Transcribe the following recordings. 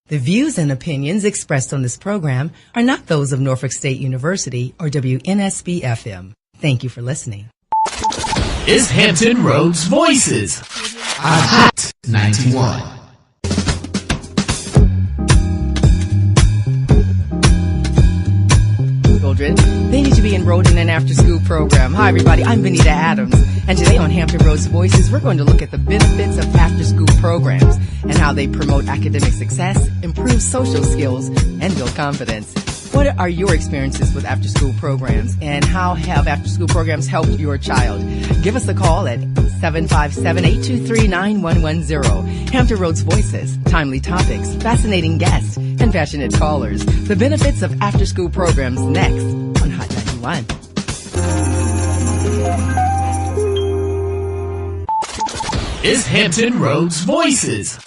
The views and opinions expressed on this program are not those of Norfolk State University or WNSB FM. Thank you for listening. It's Hampton Roads Voices on Hot 91. Children, they need to be enrolled in an after-school program. Hi, everybody. I'm Benita Adams, and today on Hampton Roads Voices, we're going to look at the benefits of after-school programs and how they promote academic success, improve social skills, and build confidence. What are your experiences with after-school programs, and how have after-school programs helped your child? Give us a call at 757-823-9110. Hampton Roads Voices, timely topics, fascinating guests, and passionate callers. The benefits of after-school programs next on Hot 91. It's Hampton Roads Voices on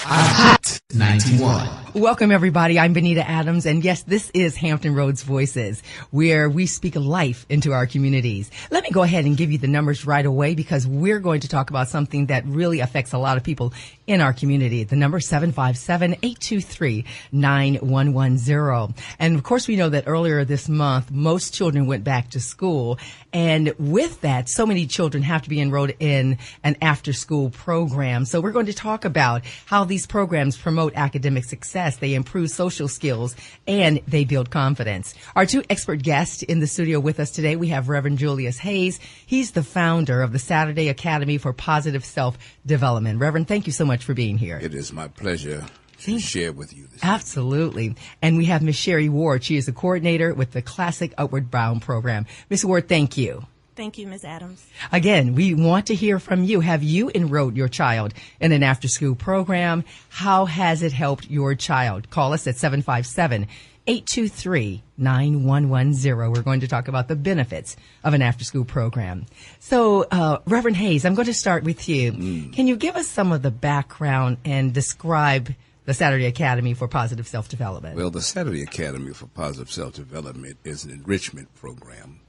Hot 91. Welcome, everybody. I'm Benita Adams, and yes, this is Hampton Roads Voices, where we speak life into our communities. Let me go ahead and give you the numbers right away, because we're going to talk about something that really affects a lot of people in our community. The number 757-823-9110. And of course, we know that earlier this month, most children went back to school. And with that, so many children have to be enrolled in an after-school program. So we're going to talk about how these programs promote academic success. They improve social skills, and they build confidence. Our two expert guests in the studio with us today, we have Reverend Julius Hayes. He's the founder of the Saturday Academy for Positive Self-Development. Reverend, thank you so much for being here. It is my pleasure to share with you this. Absolutely. And we have Miss Sherry Ward. She is the coordinator with the Classic Upward Bound program. Miss Ward, thank you. Thank you, Ms. Adams. Again, we want to hear from you. Have you enrolled your child in an after-school program? How has it helped your child? Call us at 757-823-9110. We're going to talk about the benefits of an after-school program. So, Reverend Hayes, I'm going to start with you. Can you give us some of the background and describe the Saturday Academy for Positive Self-Development? Well, the Saturday Academy for Positive Self-Development is an enrichment program.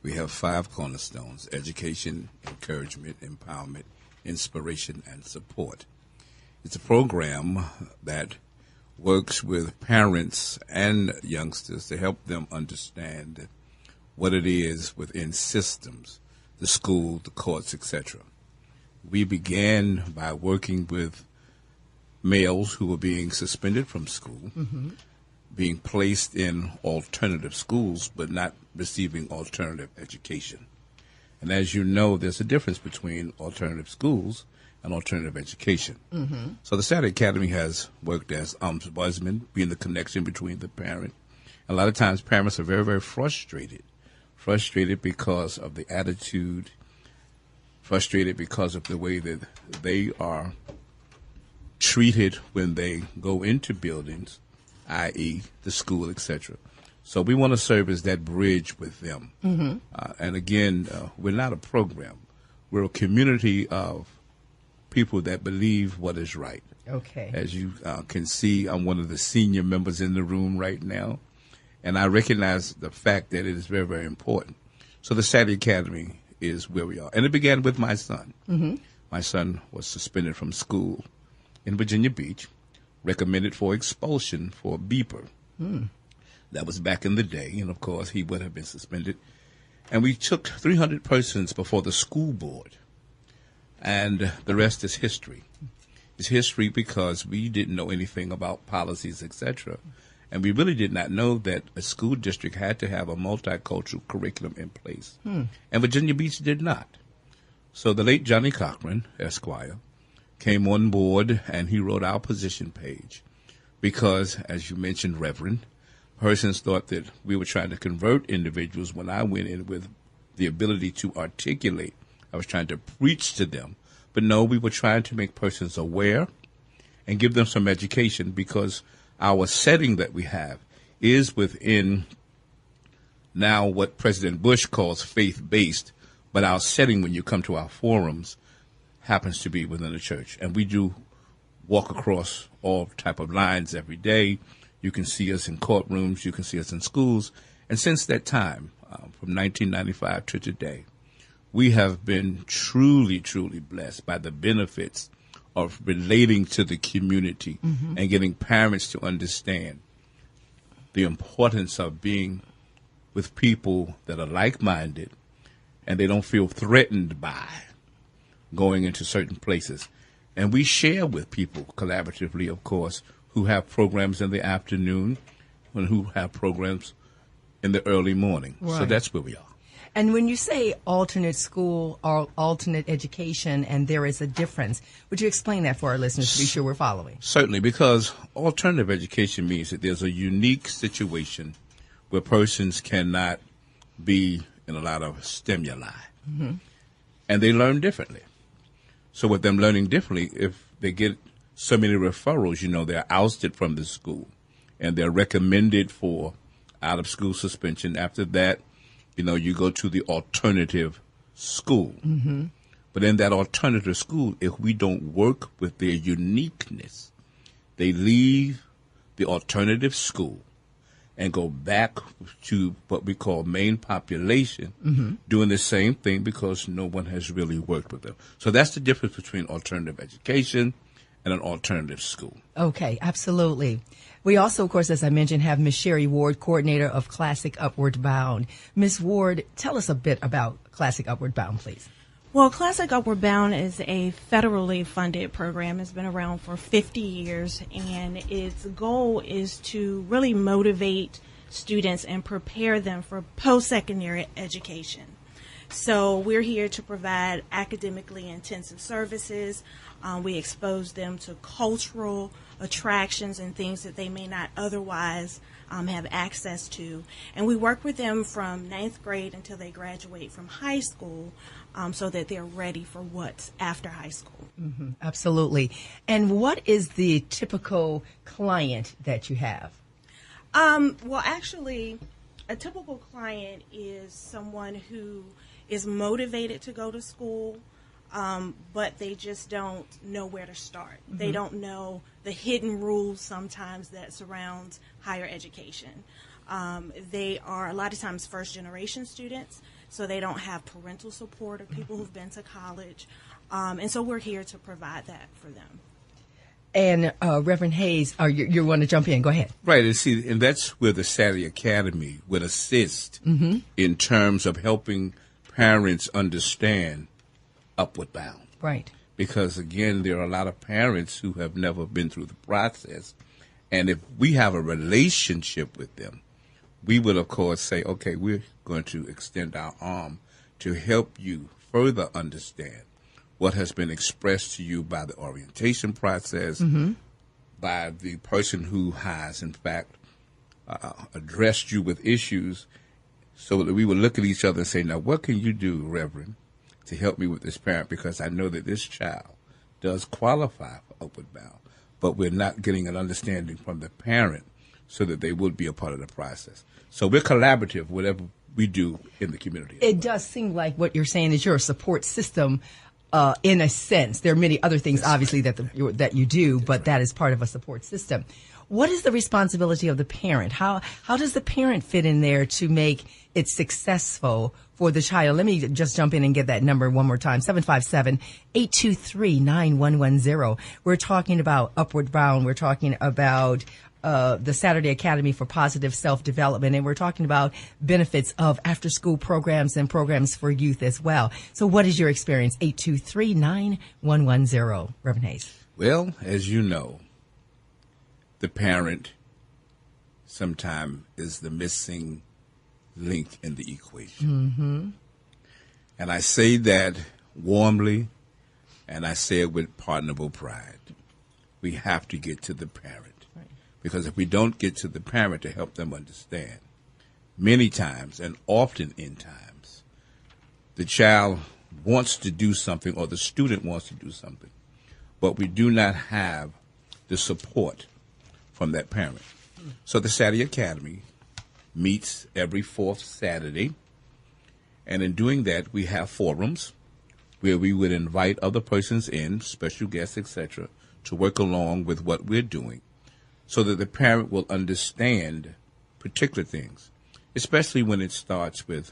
We have 5 cornerstones: education, encouragement, empowerment, inspiration, and support. It's a program that works with parents and youngsters to help them understand what it is within systems, the school, the courts, etc. We began by working with males who were being suspended from school, being placed in alternative schools, but not receiving alternative education. And as you know, there's a difference between alternative schools and alternative education. So the Saturday Academy has worked as ombudsman, being the connection between the parent. A lot of times parents are very, very frustrated because of the attitude, frustrated because of the way that they are treated when they go into buildings, i.e. the school, etc. So we want to serve as that bridge with them. And again, we're not a program. We're a community of people that believe what is right. Okay. As you can see, I'm one of the senior members in the room right now, and I recognize the fact that it is very, very important. So the Saturday Academy is where we are. And it began with my son. My son was suspended from school in Virginia Beach, recommended for expulsion for a beeper. That was back in the day, and of course he would have been suspended. And we took 300 persons before the school board, and the rest is history. It's history because we didn't know anything about policies, etc. And we really did not know that a school district had to have a multicultural curriculum in place. And Virginia Beach did not. So the late Johnny Cochran, Esquire, came on board, and he wrote our position page because, as you mentioned, Reverend, persons thought that we were trying to convert individuals when I went in with the ability to articulate. I was trying to preach to them. But no, we were trying to make persons aware and give them some education, because our setting that we have is within now what President Bush calls faith-based, but our setting when you come to our forums happens to be within the church. And we do walk across all type of lines every day. You can see us in courtrooms. You can see us in schools. And since that time, from 1995 to today, we have been truly, truly blessed by the benefits of relating to the community and getting parents to understand the importance of being with people that are like-minded and they don't feel threatened by going into certain places. And we share with people collaboratively, of course, who have programs in the afternoon and who have programs in the early morning. Right. So that's where we are. And when you say alternate school or alternate education and there is a difference, would you explain that for our listeners to be sure we're following? Certainly, because alternative education means that there's a unique situation where persons cannot be in a lot of stimuli. And they learn differently. So with them learning differently, if they get so many referrals, they're ousted from the school and they're recommended for out-of-school suspension. After that, you go to the alternative school. But in that alternative school, if we don't work with their uniqueness, they leave the alternative school and go back to what we call main population, doing the same thing because no one has really worked with them. So that's the difference between alternative education and an alternative school. Okay, absolutely. We also, of course, as I mentioned, have Ms. Sherry Ward, coordinator of Classic Upward Bound. Ms. Ward, tell us a bit about Classic Upward Bound, please. Well, Classic Upward Bound is a federally funded program. It's been around for 50 years, and its goal is to really motivate students and prepare them for post-secondary education. So we're here to provide academically intensive services. We expose them to cultural attractions and things that they may not otherwise have access to. And we work with them from 9th grade until they graduate from high school so that they're ready for what's after high school. Absolutely. And what is the typical client that you have? Well, actually, a typical client is someone who is motivated to go to school, but they just don't know where to start. They don't know the hidden rules sometimes that surround higher education. They are a lot of times first-generation students, so they don't have parental support or people who've been to college. And so we're here to provide that for them. And Reverend Hayes, you want to jump in? Go ahead. Right, and that's where the Saturday Academy would assist in terms of helping parents understand Upward Bound. Right. Because, again, there are a lot of parents who have never been through the process. And if we have a relationship with them, we would, of course, say, okay, we're going to extend our arm to help you further understand what has been expressed to you by the orientation process, by the person who has, in fact, addressed you with issues, so that we would look at each other and say, now, what can you do, Reverend, to help me with this parent? Because I know that this child does qualify for Upward Bound, but we're not getting an understanding from the parent so that they would be a part of the process. So we're collaborative, whatever we do in the community. It does seem like what you're saying is you're a support system in a sense. There are many other things, obviously, that you do, but that is part of a support system. What is the responsibility of the parent? How does the parent fit in there to make it successful for the child? Let me just jump in and get that number one more time, 757-823-9110. We're talking about Upward Bound. We're talking about the Saturday Academy for Positive Self-Development, and we're talking about benefits of after-school programs and programs for youth as well. So what is your experience? 823-9110. Reverend Hayes. Well, as you know, the parent sometimes is the missing link in the equation. And I say that warmly, and I say it with pardonable pride. We have to get to the parent. Because if we don't get to the parent to help them understand, many times and often in times, the child wants to do something or the student wants to do something, but we do not have the support from that parent. So the Saturday Academy meets every fourth Saturday, and in doing that, we have forums where we would invite other persons in, special guests, etc., to work along with what we're doing, so that the parent will understand particular things, especially when it starts with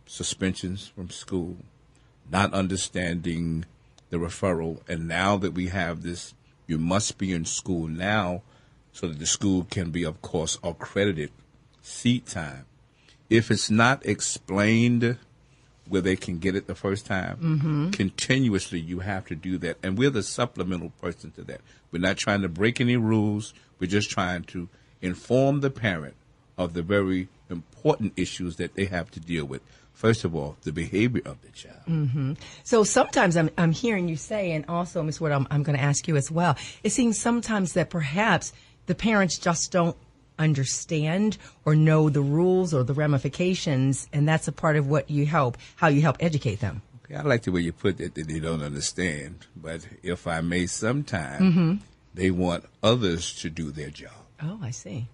suspensions from school, not understanding the referral. And now that we have this, you must be in school now so that the school can be, of course, accredited seat time. If it's not explained where they can get it the first time, continuously you have to do that. And we're the supplemental person to that. We're not trying to break any rules. We're just trying to inform the parent of the very important issues that they have to deal with. First of all, the behavior of the child. So sometimes I'm hearing you say, and also, Ms. Ward, I'm going to ask you as well, it seems sometimes that perhaps the parents just don't understand or know the rules or the ramifications, and that's a part of what you help, how you help educate them. Okay, I like the way you put it, that they don't understand. But if I may, sometime they want others to do their job. Oh, I see.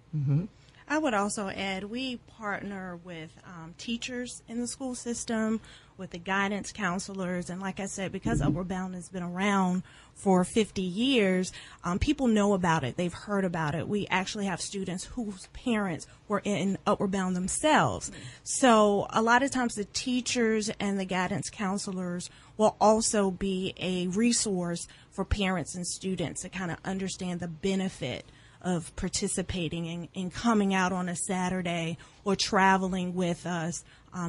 I would also add, we partner with teachers in the school system, with the guidance counselors, and like I said, because Upward Bound has been around for 50 years, people know about it. They've heard about it. We actually have students whose parents were in Upward Bound themselves. So a lot of times the teachers and the guidance counselors will also be a resource for parents and students to kind of understand the benefit of participating in coming out on a Saturday or traveling with us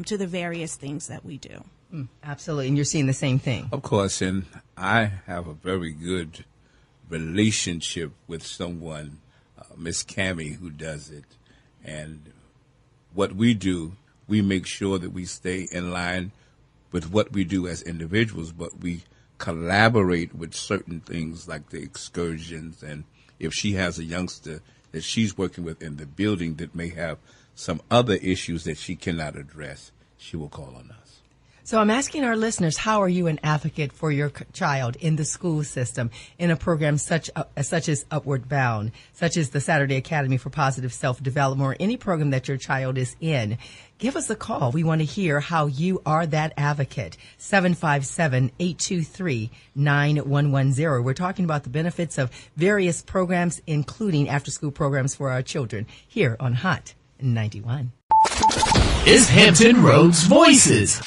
to the various things that we do. Absolutely. And you're seeing the same thing. Of course, and I have a very good relationship with someone, Miss Cammie, who does it. And what we do, we make sure that we stay in line with what we do as individuals, but we collaborate with certain things like the excursions. And if she has a youngster that she's working with in the building that may have some other issues that she cannot address, she will call on us. So I'm asking our listeners, how are you an advocate for your child in the school system in a program such as Upward Bound, such as the Saturday Academy for Positive Self-Development, or any program that your child is in? Give us a call. We want to hear how you are that advocate. 757-823-9110. We're talking about the benefits of various programs, including after-school programs for our children, here on Hot 91. Is Hampton Roads Voices on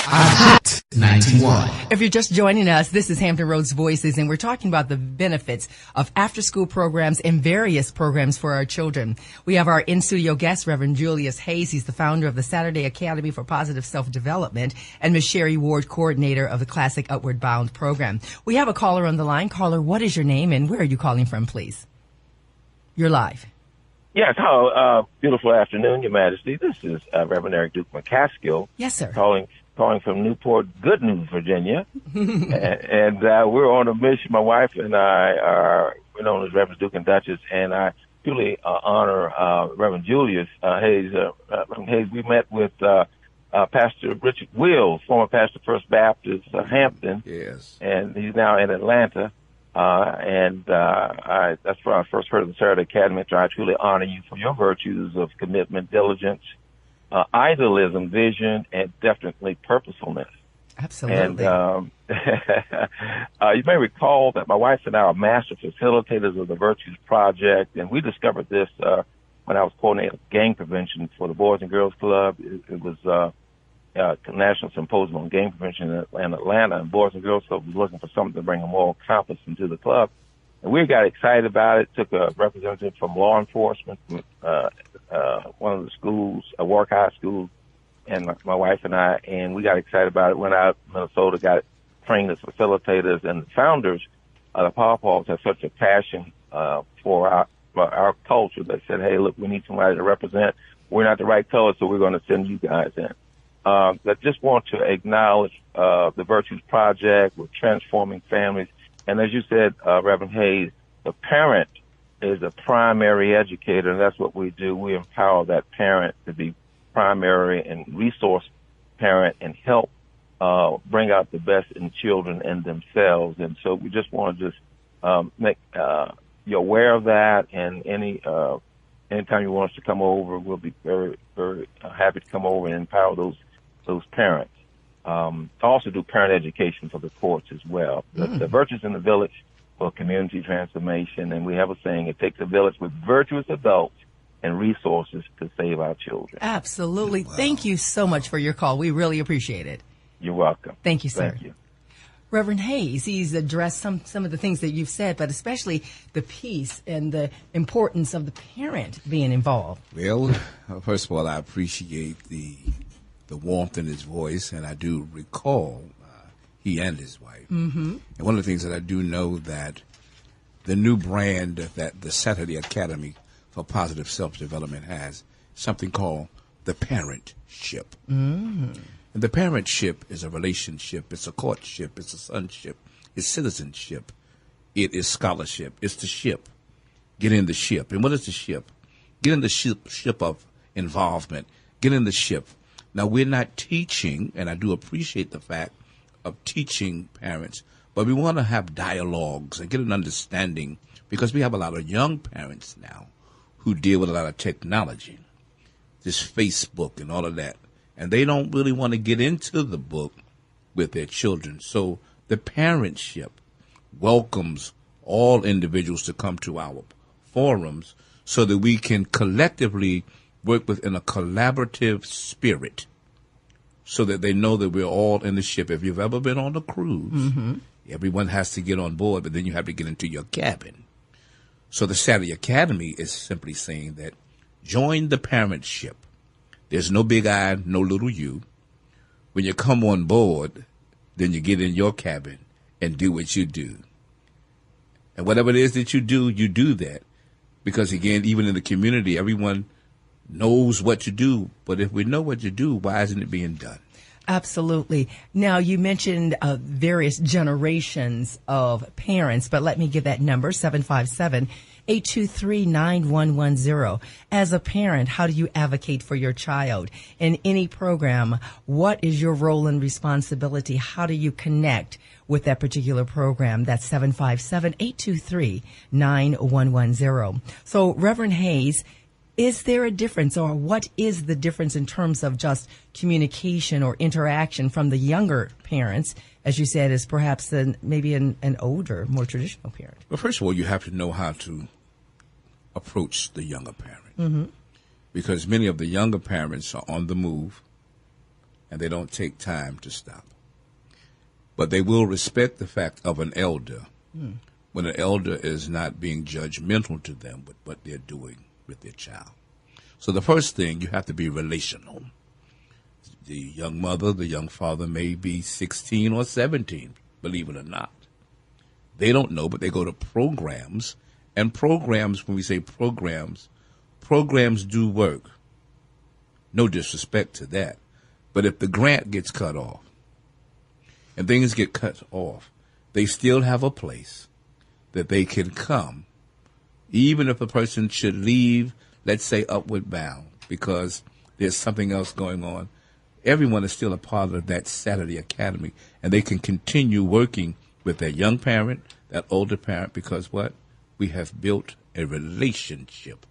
Hot 91. If you're just joining us, this is Hampton Roads Voices, and we're talking about the benefits of after-school programs and various programs for our children. We have our in-studio guest, Reverend Julius Hayes. He's the founder of the Saturday Academy for Positive Self-Development, and Ms. Sherry Ward, coordinator of the Classic Upward Bound program. We have a caller on the line. Caller, what is your name, and where are you calling from, please? You're live. Yes, hello. Beautiful afternoon, Your Majesty. This is Reverend Eric Duke McCaskill. Yes, sir. Calling from Newport, Good News, Virginia. and we're on a mission. My wife and I we're known as Reverend Duke and Duchess, and I truly honor Reverend Julius Hayes. Reverend Hayes, we met with Pastor Richard Wills, former pastor of First Baptist Hampton. Yes. And he's now in Atlanta. That's where I first heard of the Saturday Academy. So I truly honor you for your virtues of commitment, diligence, idealism, vision, and definitely purposefulness. Absolutely. And you may recall that my wife and I are master facilitators of the Virtues Project, and we discovered this when I was coordinating gang prevention for the Boys and Girls Club. It was National Symposium on Gang Prevention in Atlanta, and Boys and Girls Club was looking for something to bring a moral compass into the club. And we got excited about it, took a representative from law enforcement, one of the schools, Warwick High School, and my wife and I, and we got excited about it, went out to Minnesota, got trained as facilitators, and the founders of the Paw Paws have such a passion for our culture that said, hey, look, we need somebody to represent. We're not the right color, so we're going to send you guys in. I just want to acknowledge the Virtues Project with transforming families. And as you said, Reverend Hayes, the parent is a primary educator, and that's what we do. We empower that parent to be primary and resource parent and help bring out the best in children and themselves. And so we just want to just make you aware of that, and anytime you want us to come over, we'll be very, very happy to come over and empower those parents. I also do parent education for the courts as well. The Virtues in the Village for community transformation, and we have a saying, it takes a village with virtuous adults and resources to save our children. Absolutely. Wow. Thank you so much for your call. We really appreciate it. You're welcome. Thank you, sir. Thank you. Reverend Hayes, he's addressed some of the things that you've said, but especially the piece and the importance of the parent being involved. Well, first of all, I appreciate the warmth in his voice, and I do recall he and his wife. Mm-hmm. And one of the things that I do know that the new brand that the Saturday Academy for Positive Self-Development has something called the parentship. Mm. And the parentship is a relationship, it's a courtship, it's a sonship, it's citizenship, it is scholarship, it's the ship. Get in the ship. And what is the ship? Get in the ship of involvement. Get in the ship. Now, we're not teaching, and I do appreciate the fact of teaching parents, but we want to have dialogues and get an understanding, because we have a lot of young parents now who deal with a lot of technology, this Facebook and all of that. And they don't really want to get into the book with their children. So the parentship welcomes all individuals to come to our forums so that we can collectively work within a collaborative spirit so that they know that we're all in the ship. If you've ever been on a cruise, mm-hmm. everyone has to get on board, but then you have to get into your cabin. So the Saturday Academy is simply saying that join the parentship. There's no big I, no little you. When you come on board, then you get in your cabin and do what you do. And whatever it is that you do that. Because, again, even in the community, everyone knows what to do. But if we know what to do, why isn't it being done? Absolutely. Now, you mentioned various generations of parents, but let me give that number, 757-823-9110. As a parent, how do you advocate for your child? In any program, what is your role and responsibility? How do you connect with that particular program? That's 757-823-9110. So, Reverend Hayes, is there a difference, or what is the difference in terms of just communication or interaction from the younger parents, as you said, as perhaps maybe an older, more traditional parent? Well, first of all, you have to know how to approach the younger parent. Mm-hmm. Because many of the younger parents are on the move, and they don't take time to stop. But they will respect the fact of an elder when an elder is not being judgmental to them with what they're doing with their child. So the first thing, you have to be relational. The young mother, the young father may be 16 or 17, believe it or not. They don't know, but they go to programs. And programs, when we say programs do work. No disrespect to that. But if the grant gets cut off, and things get cut off, they still have a place that they can come, even if a person should leave, let's say, upward bound, because there's something else going on. Everyone is still a part of that Saturday Academy, and they can continue working with their young parent, that older parent, because what? We have built a relationship.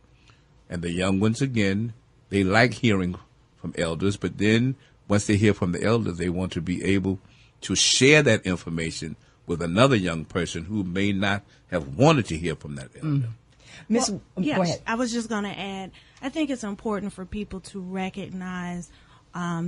And the young ones, again, they like hearing from elders, but then once they hear from the elders, they want to be able to share that information with another young person who may not have wanted to hear from that elder. Miss, yes, go ahead. I was just going to add, I think it's important for people to recognize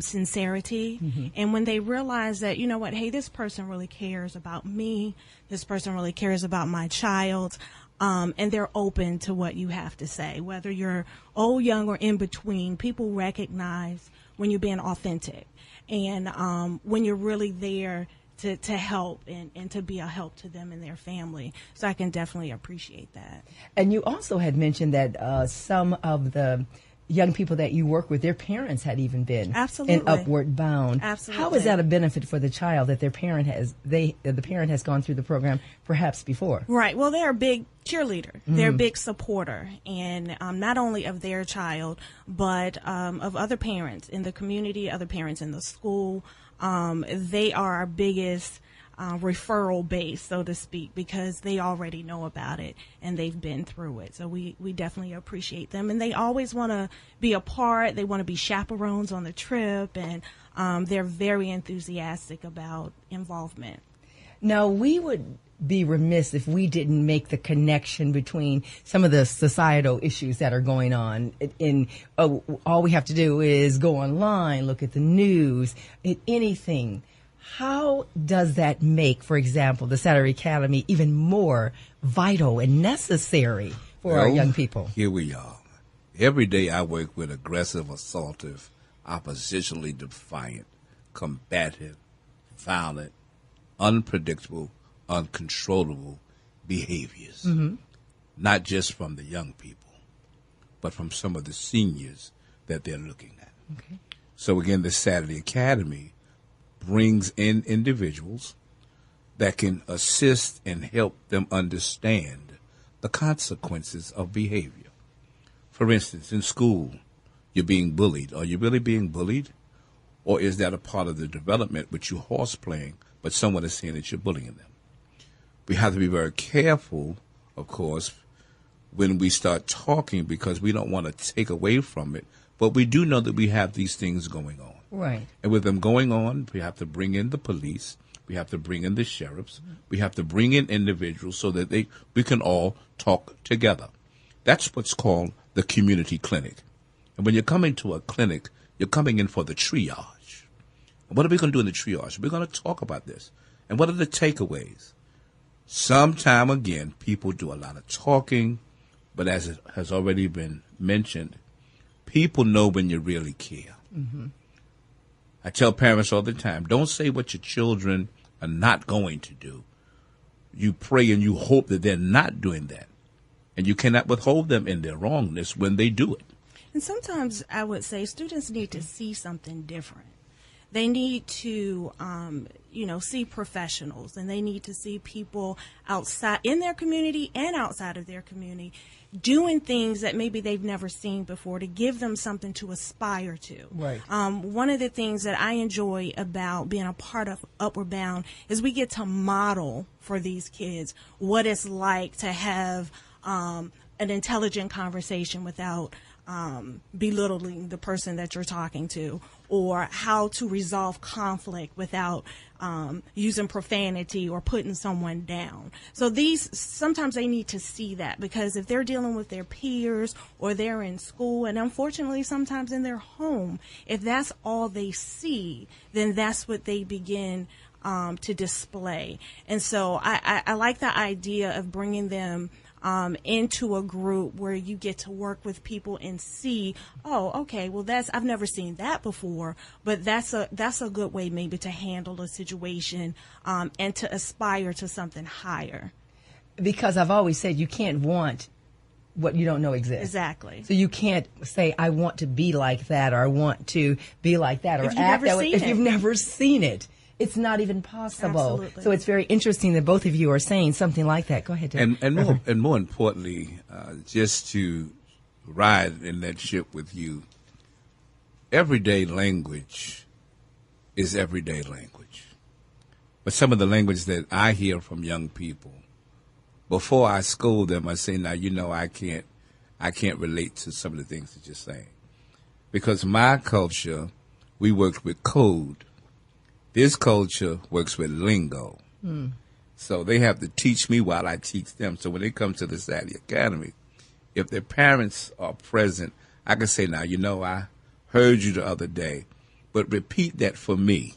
sincerity. Mm-hmm. And when they realize that, you know what, hey, this person really cares about me, this person really cares about my child, and they're open to what you have to say, whether you're old, young, or in between, people recognize when you're being authentic and when you're really there to help and to be a help to them and their family. So I can definitely appreciate that. And you also had mentioned that some of the young people that you work with, their parents had even been in Upward Bound. Absolutely. How is that a benefit for the child that the parent has gone through the program perhaps before? Right. Well, they're a big cheerleader. Mm-hmm. They're a big supporter, and not only of their child, but of other parents in the community, other parents in the school. They are our biggest referral base, so to speak, because they already know about it and they've been through it. So we definitely appreciate them, and they always want to be a part. They want to be chaperones on the trip, and they're very enthusiastic about involvement. Now, we would be remiss if we didn't make the connection between some of the societal issues that are going on. All we have to do is go online, look at the news, anything. How does that make, for example, the Saturday Academy even more vital and necessary for our young people? Here we are. Every day I work with aggressive, assaultive, oppositionally defiant, combative, violent, unpredictable, uncontrollable behaviors. Not just from the young people, but from some of the seniors that they're looking at. Okay. So again, the Saturday Academy brings in individuals that can assist and help them understand the consequences of behavior. For instance, in school, you're being bullied. Are you really being bullied? Or is that a part of the development which you're horse playing, but someone is saying that you're bullying them? We have to be very careful, of course, when we start talking, because we don't want to take away from it. But we do know that we have these things going on. Right. And with them going on, we have to bring in the police. We have to bring in the sheriffs. We have to bring in individuals so that we can all talk together. That's what's called the community clinic. And when you're coming to a clinic, you're coming in for the triage. And what are we going to do in the triage? We're going to talk about this. And what are the takeaways? Sometime again, people do a lot of talking, but as it has already been mentioned, people know when you really care. I tell parents all the time, don't say what your children are not going to do. You pray and you hope that they're not doing that. And you cannot withhold them in their wrongness when they do it. And sometimes I would say students need to see something different. They need to, see professionals, and they need to see people outside in their community and outside of their community doing things that maybe they've never seen before, to give them something to aspire to. Right. One of the things that I enjoy about being a part of Upward Bound is we get to model for these kids what it's like to have an intelligent conversation without belittling the person that you're talking to, or how to resolve conflict without using profanity or putting someone down. So sometimes they need to see that, because if they're dealing with their peers or they're in school, and unfortunately sometimes in their home, if that's all they see, then that's what they begin to display. And so I like the idea of bringing them into a group where you get to work with people and see, oh, okay, well I've never seen that before, but that's a good way maybe to handle a situation and to aspire to something higher. Because I've always said you can't want what you don't know exists. Exactly. So you can't say, I want to be like that, or I want to be like that, or act that way if you've never seen it. It's not even possible. Absolutely. So it's very interesting that both of you are saying something like that. Go ahead, Dave. And more importantly, just to ride in that ship with you, everyday language is everyday language. But some of the language that I hear from young people, before I scold them, I say, now, I can't relate to some of the things that you're saying. Because my culture, we worked with code. This culture works with lingo. So they have to teach me while I teach them. So when they come to the Saturday Academy, if their parents are present, I can say, now, I heard you the other day, but repeat that for me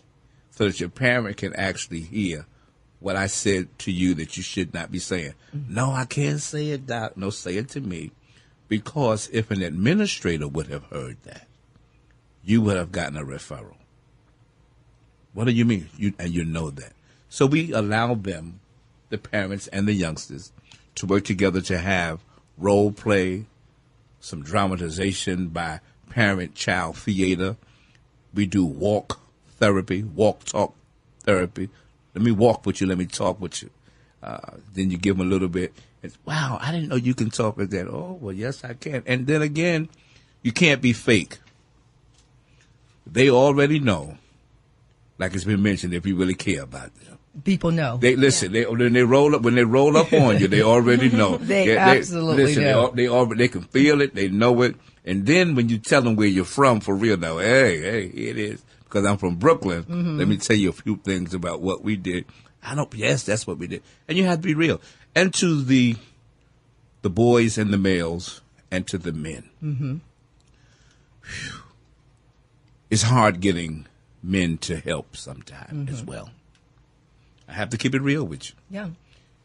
so that your parent can actually hear what I said to you that you should not be saying. No, I can't say it, Doc. No, say it to me. Because if an administrator would have heard that, you would have gotten a referral. What do you mean? You know that. So we allow them, the parents and the youngsters, to work together to have role play, some dramatization by parent-child theater. We do walk therapy, walk-talk therapy. Let me walk with you, let me talk with you. Then you give them a little bit. It's, wow, I didn't know you can talk like that. Oh, well, yes, I can. And then again, you can't be fake. They already know. Like it's been mentioned, if you really care about them, people know. They listen. Yeah. When they roll up on you, they already know. They absolutely know. They can feel it. They know it. And then when you tell them where you're from, for real, now, hey, here it is. Because I'm from Brooklyn. Let me tell you a few things about what we did. Yes, that's what we did. And you have to be real. And to the boys and the males, and to the men, it's hard getting men to help sometime as well. I have to keep it real with you. Yeah.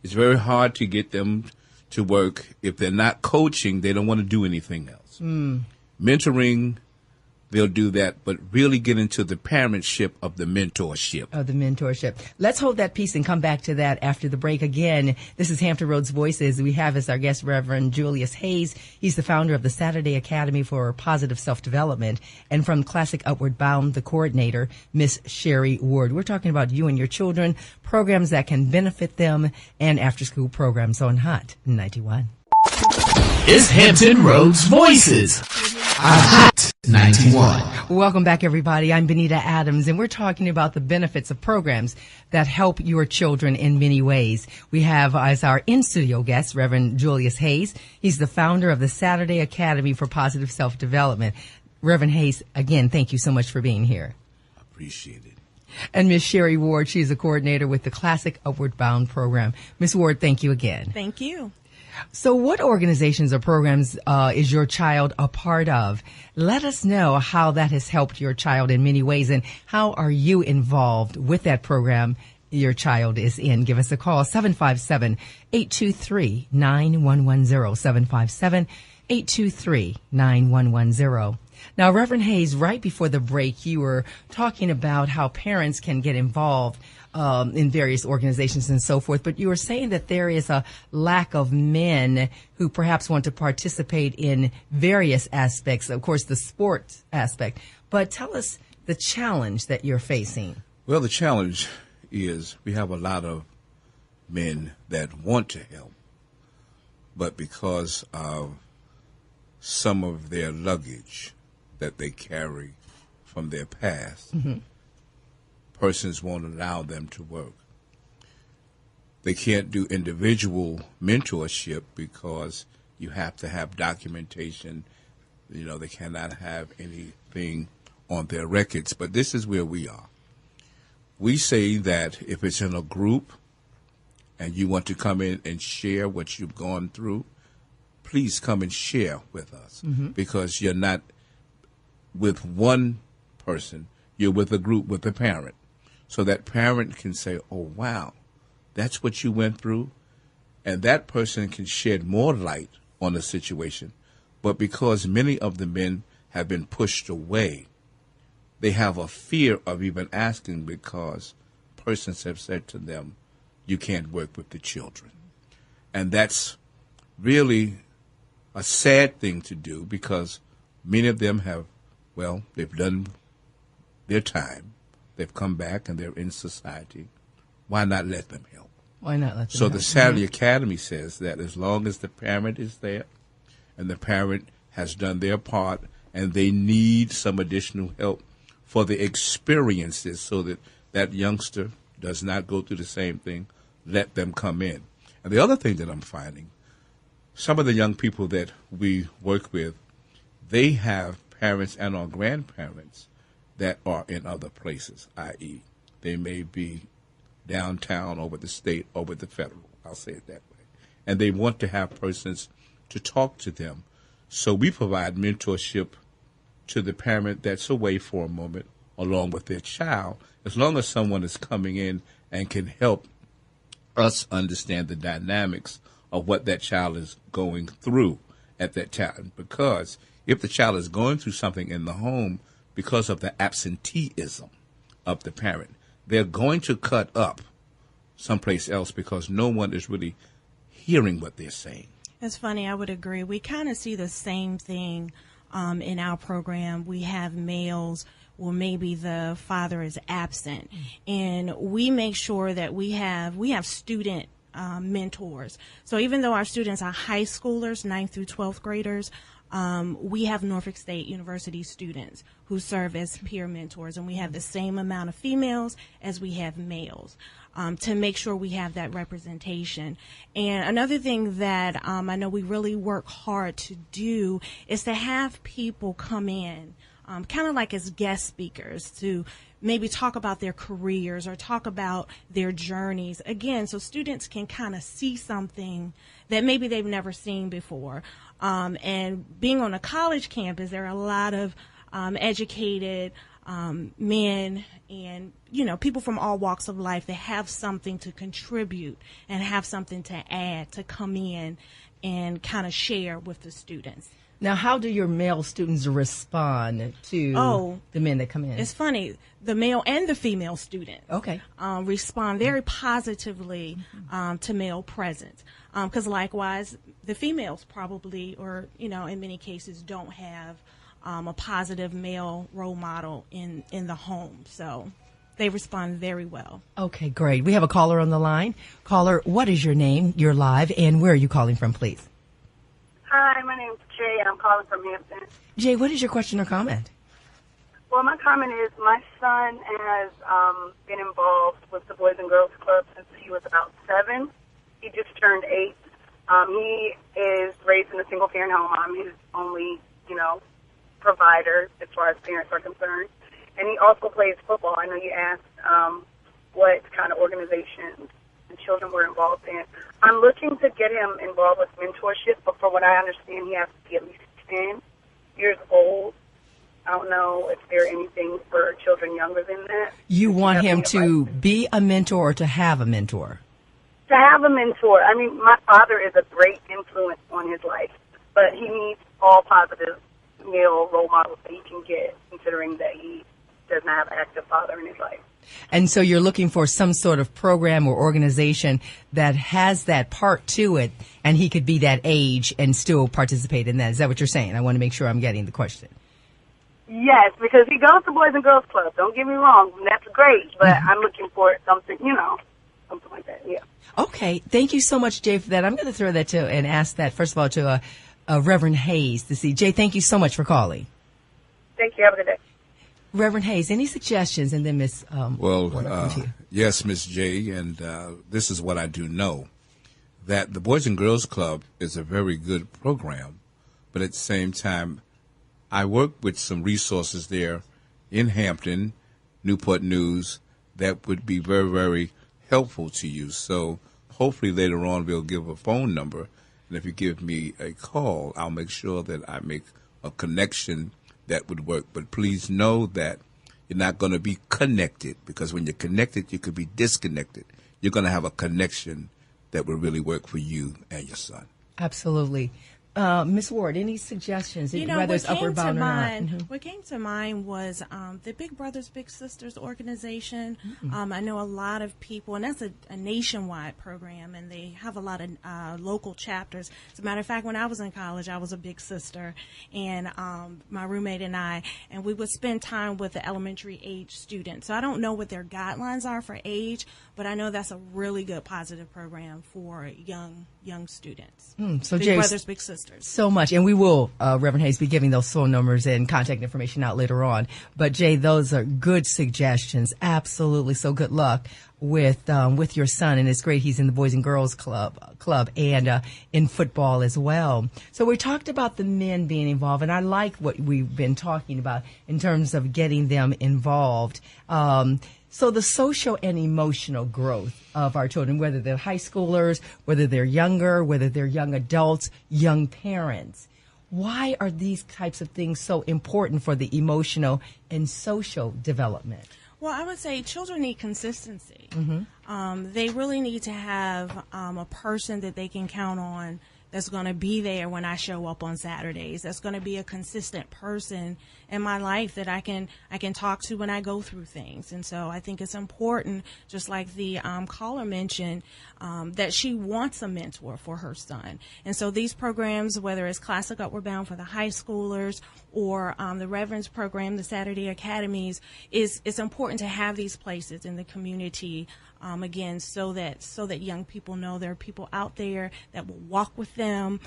It's very hard to get them to work. If they're not coaching, they don't want to do anything else. Mentoring, they'll do that, but really get into the parentship of the mentorship. Let's hold that piece and come back to that after the break. Again, this is Hampton Roads Voices. We have as our guest Reverend Julius Hayes. He's the founder of the Saturday Academy for Positive Self-Development. And from Classic Upward Bound, the coordinator, Miss Sherry Ward. We're talking about you and your children, programs that can benefit them, and after-school programs on Hot 91. Is Hampton Roads Voices. Hot 91. Welcome back, everybody. I'm Benita Adams, and we're talking about the benefits of programs that help your children in many ways. We have as our in-studio guest, Reverend Julius Hayes. He's the founder of the Saturday Academy for Positive Self-Development. Reverend Hayes, again, thank you so much for being here. Appreciate it. And Miss Sherry Ward, she's a coordinator with the Classic Upward Bound program. Miss Ward, thank you again. Thank you. So what organizations or programs is your child a part of? Let us know how that has helped your child in many ways, and how are you involved with that program your child is in. Give us a call, 757-823-9110, 757-823-9110. Now, Reverend Hayes, right before the break, you were talking about how parents can get involved in various organizations and so forth, but you were saying that there is a lack of men who perhaps want to participate in various aspects, of course, the sports aspect. But tell us the challenge that you're facing. Well, the challenge is we have a lot of men that want to help, but because of some of their luggage that they carry from their past, persons won't allow them to work. They can't do individual mentorship because you have to have documentation. You know, they cannot have anything on their records. But this is where we are. We say that if it's in a group and you want to come in and share what you've gone through, please come and share with us, because you're not with one person, you're with a group, with a parent. So that parent can say, oh, wow, that's what you went through. And that person can shed more light on the situation. But because many of the men have been pushed away, they have a fear of even asking, because persons have said to them, you can't work with the children. And that's really a sad thing to do, because many of them have, well, they've done their time. They've come back and they're in society. Why not let them help? Why not let them So help? the Saturday Academy says that as long as the parent is there and the parent has done their part and they need some additional help for the experiences so that that youngster does not go through the same thing, let them come in. And the other thing that I'm finding, some of the young people that we work with, they have parents and or grandparents that are in other places, i.e., they may be downtown or with the state or with the federal, I'll say it that way. And they want to have persons to talk to them. So we provide mentorship to the parent that's away for a moment along with their child, as long as someone is coming in and can help us understand the dynamics of what that child is going through at that time. Because if the child is going through something in the home, because of the absenteeism of the parent, they're going to cut up someplace else because no one is really hearing what they're saying. It's funny, I would agree. We kind of see the same thing in our program. We have males where maybe the father is absent, and we make sure that we have student mentors. So even though our students are high schoolers, 9th through 12th graders, we have Norfolk State University students who serve as peer mentors, and we have the same amount of females as we have males, to make sure we have that representation. And another thing that I know we really work hard to do is to have people come in, kind of like as guest speakers, to maybe talk about their careers or talk about their journeys, again, so students can kind of see something that maybe they've never seen before. And being on a college campus, there are a lot of educated men and, people from all walks of life that have something to contribute and have something to add, to come in and kind of share with the students. Now, how do your male students respond to the men that come in? It's funny. The male and the female students respond very positively to male presence. Because likewise, the females probably, or, in many cases, don't have a positive male role model in the home. So they respond very well. Okay, great. We have a caller on the line. Caller, what is your name? You're live, and where are you calling from, please? Hi, my name's Jay, and I'm calling from Hampton. Jay, what is your question or comment? Well, my comment is my son has been involved with the Boys and Girls Club since he was about 7. He just turned 8. He is raised in a single-parent home. I'm his only, provider as far as parents are concerned. And he also plays football. I know you asked what kind of organizations and children were involved in. I'm looking to get him involved with mentorship, but from what I understand, he has to be at least 10 years old. I don't know if there anything for children younger than that. You want him to be a mentor or to have a mentor? To have a mentor. I mean, my father is a great influence on his life, but he needs all positive male role models that he can get, considering that he does not have an active father in his life. And so you're looking for some sort of program or organization that has that part to it, and he could be that age and still participate in that. Is that what you're saying? I want to make sure I'm getting the question. Yes, because he goes to Boys and Girls Club. Don't get me wrong. That's great, but I'm looking for something, something like that, yeah. Okay. Thank you so much, Jay, for that. I'm going to throw that to and ask that, first of all, to Reverend Hayes to see. Jay, thank you so much for calling. Thank you. Have a good day. Reverend Hayes, any suggestions? And then Miss. Yes, Miss J, and this is what I do know, that the Boys and Girls Club is a very good program, but at the same time, I work with some resources there in Hampton, Newport News, that would be very, very helpful to you. So hopefully later on we'll give a phone number, and if you give me a call, I'll make sure that I make a connection that would work. But please know that you're not going to be connected, because when you're connected, you could be disconnected. You're going to have a connection that will really work for you and your son. Absolutely. Ms. Ward, any suggestions, whether it's upward bound or not? Mm-hmm. What came to mind was the Big Brothers Big Sisters organization. Mm-hmm. I know a lot of people, and that's a nationwide program, and they have a lot of local chapters. As a matter of fact, when I was in college, I was a big sister, and my roommate and we would spend time with the elementary age students. So I don't know what their guidelines are for age, but I know that's a really good positive program for young students. So Big James, Brothers Big Sisters. So much. And we will, Reverend Hayes, be giving those phone numbers and contact information out later on. But Jay, those are good suggestions. Absolutely. So good luck with your son. And it's great he's in the Boys and Girls Club and in football as well. So we talked about the men being involved, and I like what we've been talking about in terms of getting them involved. So the social and emotional growth of our children, whether they're high schoolers, whether they're younger, whether they're young adults, young parents, why are these types of things so important for the emotional and social development? Well, I would say children need consistency. Mm-hmm. They really need to have a person that they can count on that's going to be there when I show up on Saturdays. That's going to be a consistent person in my life that I can talk to when I go through things. And so I think it's important, just like the caller mentioned, that she wants a mentor for her son. And so these programs, whether it's Classic Upward Bound for the high schoolers or the Reverend's program, the Saturday Academies, it's important to have these places in the community. Again, so that young people know there are people out there that will walk with them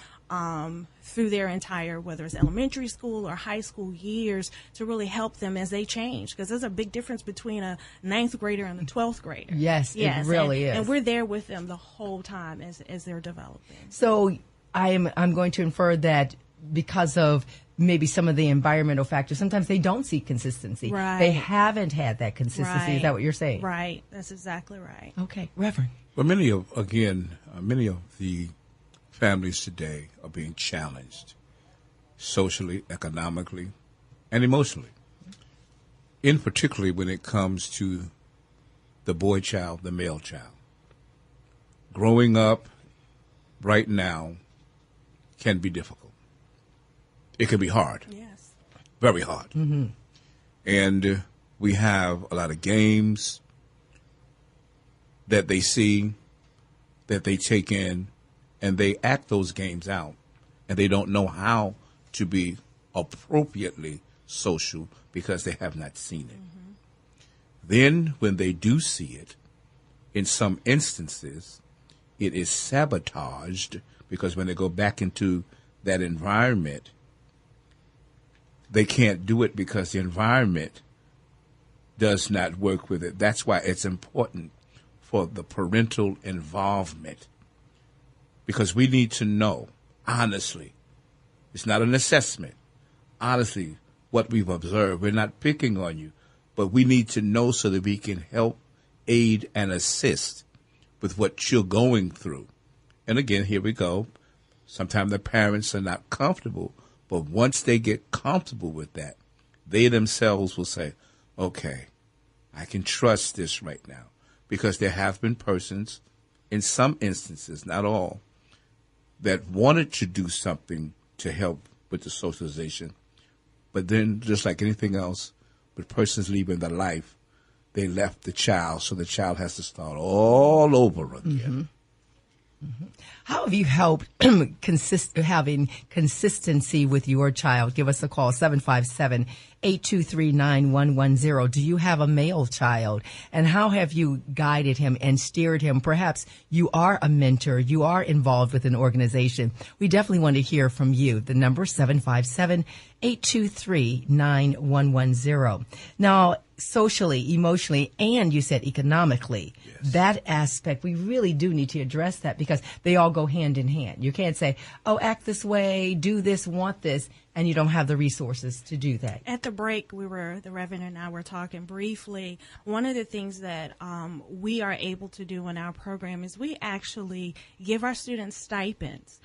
through their entire, whether it's elementary school or high school years, to really help them as they change. Because there's a big difference between a 9th grader and a 12th grader. Yes, it really is. And we're there with them the whole time as they're developing. So I'm going to infer that because of maybe some of the environmental factors, sometimes they don't see consistency. Right. They haven't had that consistency. Right. Is that what you're saying? Right. That's exactly right. Okay. Reverend. Well, many of the families today are being challenged socially, economically, and emotionally. in particularly when it comes to the boy child, the male child. Growing up right now can be difficult. It can be hard. Yes. Very hard. Mm-hmm. And we have a lot of games that they see, that they take in, and they act those games out. And they don't know how to be appropriately social because they have not seen it. Mm-hmm. Then when they do see it, in some instances, it is sabotaged because when they go back into that environment, they can't do it because the environment does not work with it. That's why it's important for the parental involvement, because we need to know, honestly, it's not an assessment, honestly, what we've observed. We're not picking on you, but we need to know so that we can help, aid, and assist with what you're going through. And again, here we go. Sometimes the parents are not comfortable, but once they get comfortable with that, they themselves will say, okay, I can trust this right now. Because there have been persons, in some instances, not all, that wanted to do something to help with the socialization. But then, just like anything else, with persons leaving their life, they left the child, so the child has to start all over again. Mm-hmm. Mm-hmm. How have you helped having consistency with your child? Give us a call, 757-823-9110. Do you have a male child? And how have you guided him and steered him? Perhaps you are a mentor. You are involved with an organization. We definitely want to hear from you. The number 757-823-9110. Now, socially, emotionally, and you said economically, yes, that aspect, we really do need to address that because they all go hand in hand. You can't say, oh, act this way, do this, want this, and you don't have the resources to do that. At the break, the Reverend and I were talking briefly. One of the things that we are able to do in our program is we actually give our students stipends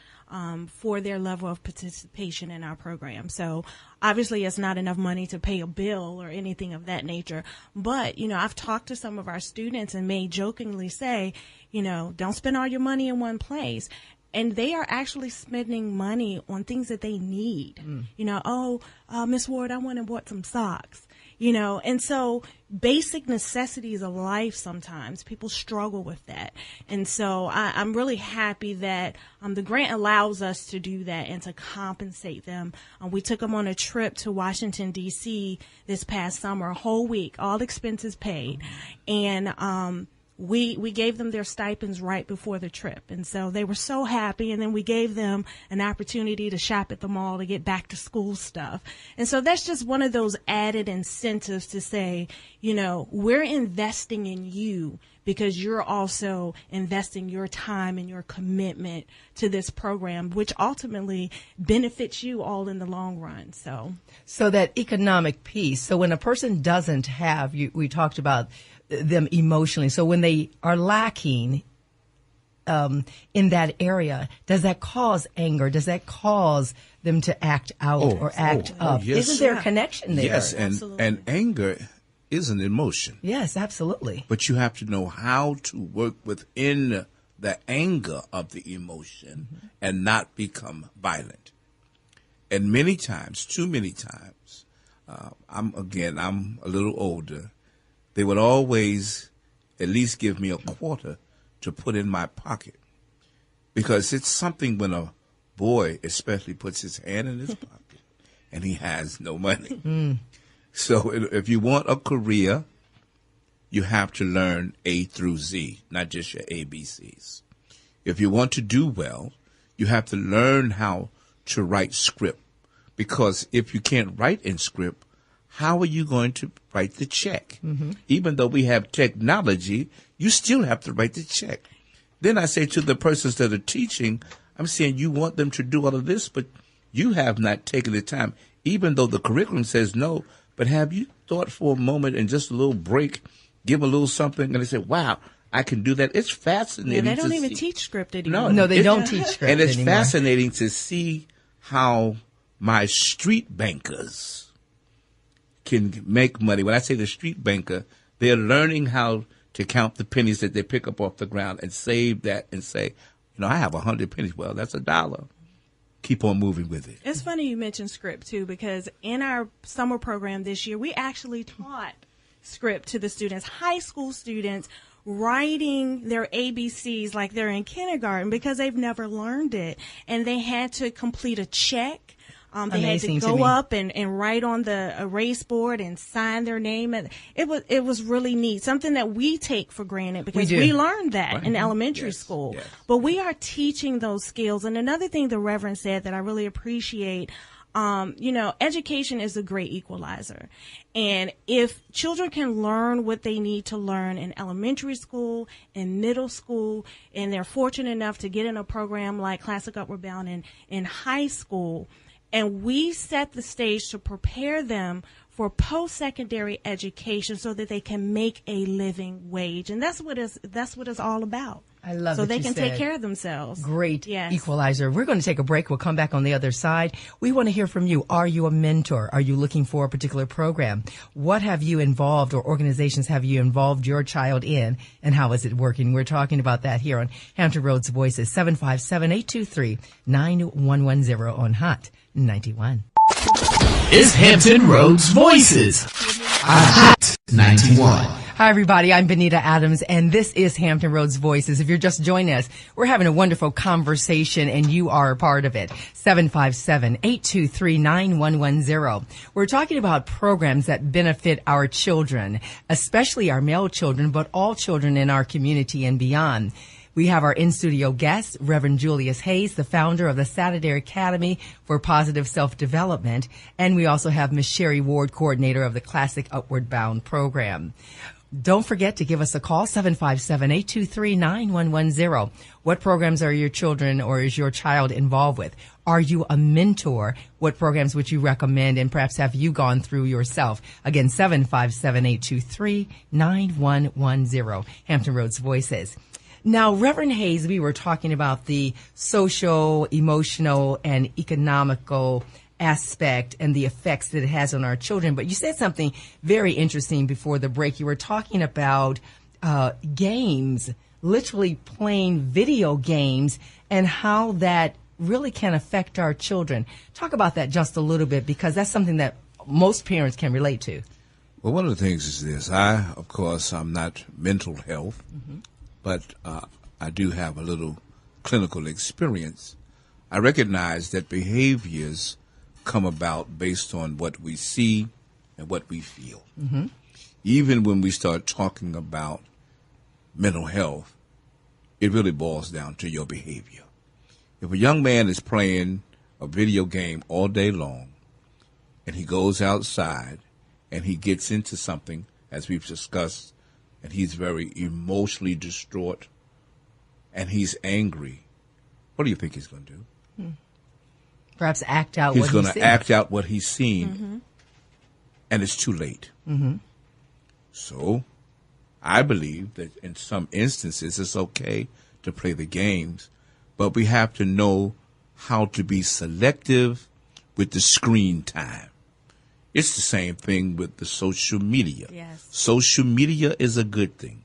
for their level of participation in our program. So obviously it's not enough money to pay a bill or anything of that nature. But, I've talked to some of our students and may jokingly say, don't spend all your money in one place. And they are actually spending money on things that they need. Miss Ward, I went and bought some socks. And so basic necessities of life, sometimes people struggle with that. And so I'm really happy that the grant allows us to do that and to compensate them. We took them on a trip to Washington, D.C. this past summer, a whole week, all expenses paid. And we gave them their stipends right before the trip. And so they were so happy. And then we gave them an opportunity to shop at the mall to get back to school stuff. And so that's just one of those added incentives to say, we're investing in you because you're also investing your time and your commitment to this program, which ultimately benefits you all in the long run. So that economic piece. So when a person doesn't have, we talked about them emotionally. So when they are lacking in that area, does that cause anger? Does that cause them to act out or act up? Yes. Isn't there a connection there? Yes, and anger is an emotion. Yes, absolutely. But you have to know how to work within the anger of the emotion and not become violent. And many times, too many times, I'm a little older. They would always at least give me a quarter to put in my pocket. Because it's something when a boy especially puts his hand in his pocket and he has no money. So if you want a career, you have to learn A through Z, not just your ABCs. If you want to do well, you have to learn how to write script. Because if you can't write in script, how are you going to write the check? Even though we have technology, you still have to write the check. Then I say to the persons that are teaching, I'm saying you want them to do all of this, but you have not taken the time, even though the curriculum says no. But have you thought for a moment and just a little break, give a little something, and they say, wow, I can do that. It's fascinating. Yeah, they don't even teach script anymore. No, they don't teach script and it's anymore. fascinating to see how my street bankers can make money. When I say the street banker, they're learning how to count the pennies that they pick up off the ground and save that and say, I have 100 pennies. Well, that's $1. Keep on moving with it. It's funny you mentioned script, too, because in our summer program this year, we actually taught script to the students, high school students, writing their ABCs like they're in kindergarten because they've never learned it. And they had to complete a check. They had to go up and write on the erase board and sign their name. And it was really neat. Something that we take for granted because we learned that in elementary school. Yes. But we are teaching those skills. And another thing the Reverend said that I really appreciate, education is a great equalizer. And if children can learn what they need to learn in elementary school, in middle school, and they're fortunate enough to get in a program like Classic Upward Bound in high school, and we set the stage to prepare them for post-secondary education so that they can make a living wage. And that's what it's all about. I love so that they can said. take care of themselves. Great equalizer. We're going to take a break. We'll come back on the other side. We want to hear from you. Are you a mentor? Are you looking for a particular program? What have you involved or organizations have you involved your child in, and how is it working? We're talking about that here on Hampton Roads Voices, 757-823-9110 on Hot 91. Is Hampton Roads Voices on Hot 91. Hi, everybody. I'm Benita Adams, and this is Hampton Roads Voices. If you're just joining us, we're having a wonderful conversation, and you are a part of it. 757-823-9110. We're talking about programs that benefit our children, especially our male children, but all children in our community and beyond. We have our in-studio guest, Reverend Julius Hayes, the founder of the Saturday Academy for Positive Self-Development. And we also have Ms. Sherry Ward, coordinator of the Classic Upward Bound program. Don't forget to give us a call, 757-823-9110. What programs are your children or is your child involved with? Are you a mentor? What programs would you recommend, and perhaps have you gone through yourself? Again, 757-823-9110. Hampton Roads Voices. Now, Reverend Hayes, we were talking about the social, emotional, and economical aspect and the effects that it has on our children. But you said something very interesting before the break. You were talking about games, literally playing video games, and how that really can affect our children. Talk about that just a little bit, because that's something that most parents can relate to. Well, one of the things is this. I'm not mental health, but I do have a little clinical experience. I recognize that behaviors come about based on what we see and what we feel. Even when we start talking about mental health, it really boils down to your behavior. If a young man is playing a video game all day long and he goes outside and he gets into something, as we've discussed, and he's very emotionally distraught and he's angry, what do you think he's going to do? Perhaps act out he's what he's going seen. to act out what he's seen, and it's too late. So I believe that in some instances it's okay to play the games, but we have to know how to be selective with the screen time. It's the same thing with the social media. Yes. Social media is a good thing,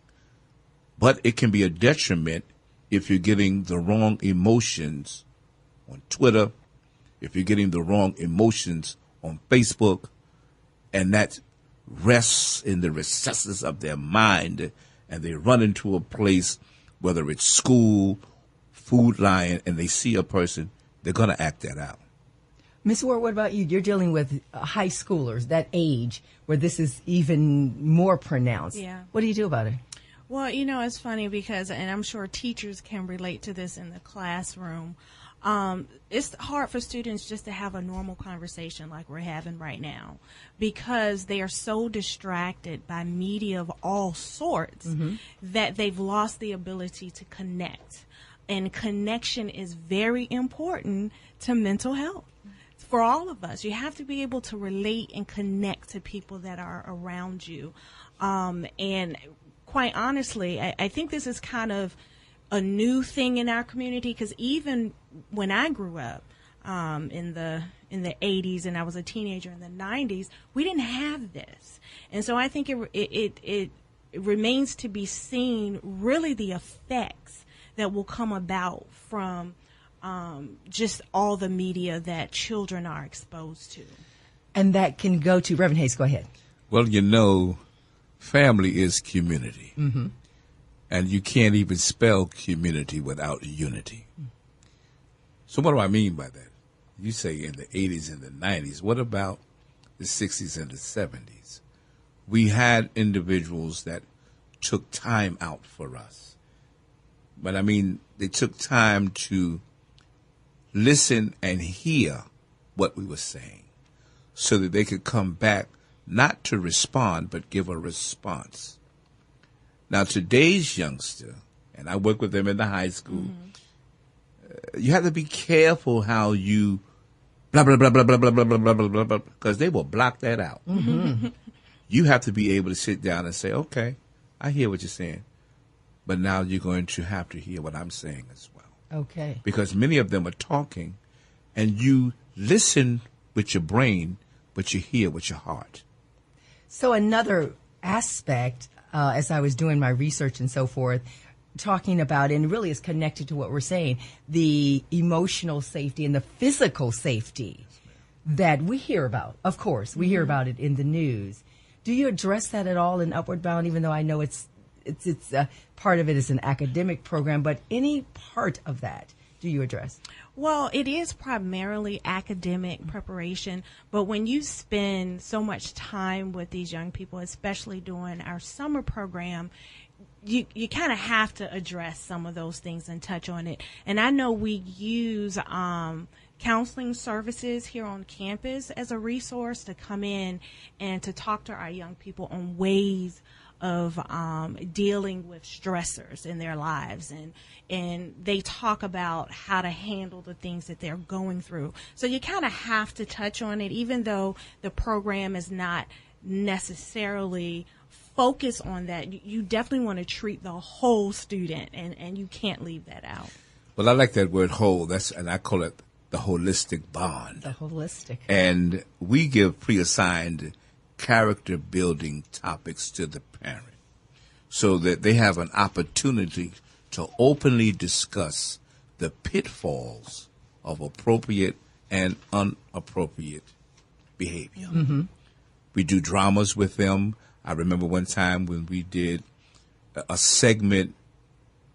but it can be a detriment if you're getting the wrong emotions on Twitter, if you're getting the wrong emotions on Facebook, and that rests in the recesses of their mind, and they run into a place, whether it's school, Food Lion, and they see a person, they're going to act that out. Ms. Ward, what about you? You're dealing with high schoolers, that age where this is even more pronounced. Yeah. What do you do about it? Well, it's funny because, and I'm sure teachers can relate to this in the classroom, it's hard for students just to have a normal conversation like we're having right now because they are so distracted by media of all sorts that they've lost the ability to connect. And connection is very important to mental health. For all of us, you have to be able to relate and connect to people that are around you. And quite honestly, I think this is kind of a new thing in our community because even when I grew up, in the 80s, and I was a teenager in the 90s, we didn't have this. And so I think it remains to be seen really the effects that will come about from just all the media that children are exposed to. And that can go to Reverend Hayes. Go ahead. Well, family is community. Mm-hmm. And you can't even spell community without unity. So what do I mean by that? You say in the 80s and the 90s. What about the 60s and the 70s? We had individuals that took time out for us. But they took time to listen and hear what we were saying so that they could come back, not to respond, but give a response. Now, today's youngster, and I work with them in the high school, you have to be careful how you blah, blah, blah, blah, blah, blah, blah, blah, blah, blah, blah, because they will block that out. Mm-hmm. You have to be able to sit down and say, okay, I hear what you're saying, but now you're going to have to hear what I'm saying as well. Okay. Because many of them are talking, and you listen with your brain, but you hear with your heart. So another aspect, as I was doing my research and so forth, talking about, and really is connected to what we're saying, the emotional safety and the physical safety that we hear about. Of course, we hear about it in the news. Do you address that at all in Upward Bound, even though I know it's part of it is an academic program, but any part of that do you address? Well, it is primarily academic preparation, but when you spend so much time with these young people, especially during our summer program, you kind of have to address some of those things and touch on it. And I know we use counseling services here on campus as a resource to come in and to talk to our young people on ways of dealing with stressors in their lives, and they talk about how to handle the things that they're going through. So you kind of have to touch on it, even though the program is not necessarily focused on that. You definitely want to treat the whole student, and you can't leave that out. Well, I like that word whole. And I call it the holistic bond. The holistic. And we give pre-assigned character building topics to the parent so that they have an opportunity to openly discuss the pitfalls of appropriate and inappropriate behavior. Mm-hmm. We do dramas with them. I remember one time when we did a segment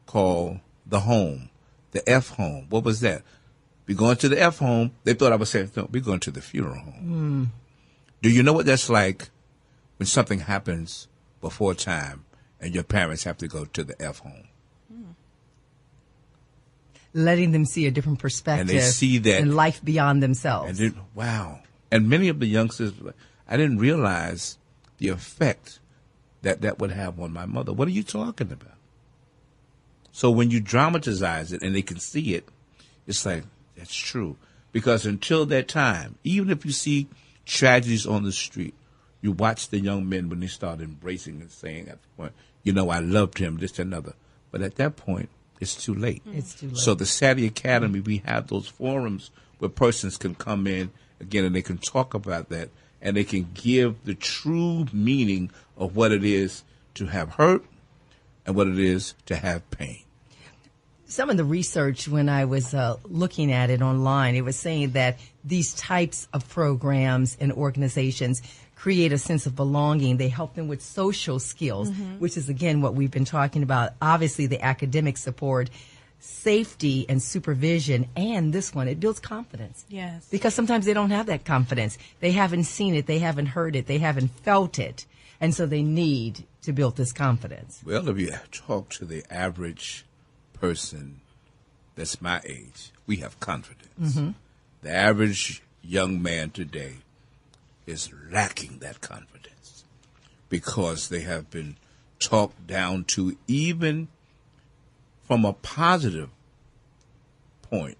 called The Home, the F Home. What was that? We going to the F home. They thought I was saying, no, we're going to the funeral home. Do you know what that's like when something happens before time and your parents have to go to the F home? Letting them see a different perspective. And they see that. And life beyond themselves. And then, wow. And many of the youngsters, I didn't realize the effect that would have on my mother. What are you talking about? So when you dramatize it and they can see it, it's like, that's true. Because until that time, even if you see tragedies on the street, you watch the young men when they start embracing and saying at the point, I loved him, this and another. But at that point, it's too late. It's too late. So the Saturday Academy, we have those forums where persons can come in, again, and they can talk about that, and they can give the true meaning of what it is to have hurt and what it is to have pain. Some of the research, when I was looking at it online, it was saying that these types of programs and organizations create a sense of belonging. They help them with social skills, which is, again, what we've been talking about. Obviously, the academic support, safety and supervision, and this one, it builds confidence. Yes. Because sometimes they don't have that confidence. They haven't seen it. They haven't heard it. They haven't felt it. And so they need to build this confidence. Well, if you talk to the average person that's my age, we have confidence. The average young man today is lacking that confidence because they have been talked down to, even from a positive point.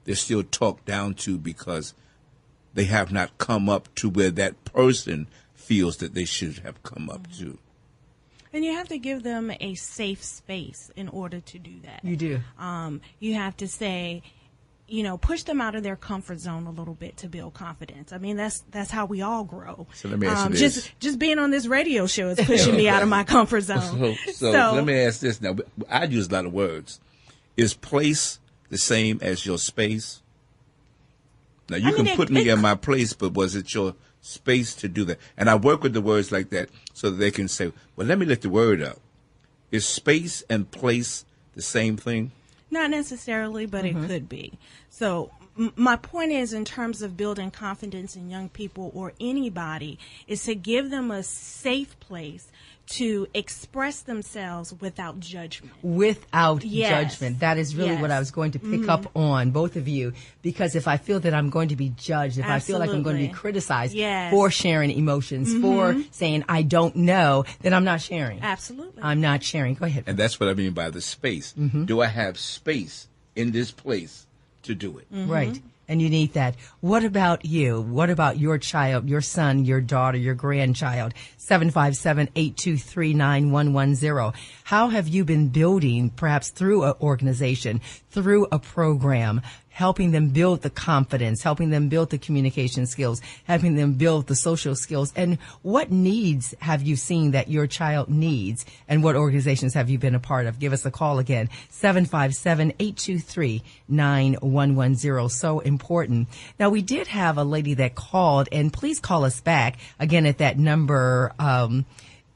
They're still talked down to because they have not come up to where that person feels that they should have come up to. And you have to give them a safe space in order to do that. You do. You have to say, push them out of their comfort zone a little bit to build confidence. I mean, that's how we all grow. So let me ask you this. Just being on this radio show is pushing me out of my comfort zone. So let me ask this now. I use a lot of words. Is place the same as your space? Now, you can put me in my place, but was it your space to do that? And I work with the words like that so that they can say, well, let me lift the word up. Is space and place the same thing? Not necessarily, but it could be. So my point is, in terms of building confidence in young people or anybody, is to give them a safe place to express themselves without judgment. Without judgment. That is really what I was going to pick up on, both of you, because if I feel that I'm going to be judged, if I feel like I'm going to be criticized for sharing emotions, for saying I don't know, then I'm not sharing. Absolutely. I'm not sharing. Go ahead. And that's what I mean by the space. Do I have space in this place to do it? Right. And you need that. What about you? What about your child, your son, your daughter, your grandchild? 757-823-9110. How have you been building, perhaps through an organization, through a program, helping them build the confidence, helping them build the communication skills, helping them build the social skills? And what needs have you seen that your child needs? And what organizations have you been a part of? Give us a call again, 757-823-9110. So important. Now, we did have a lady that called, and please call us back again at that number.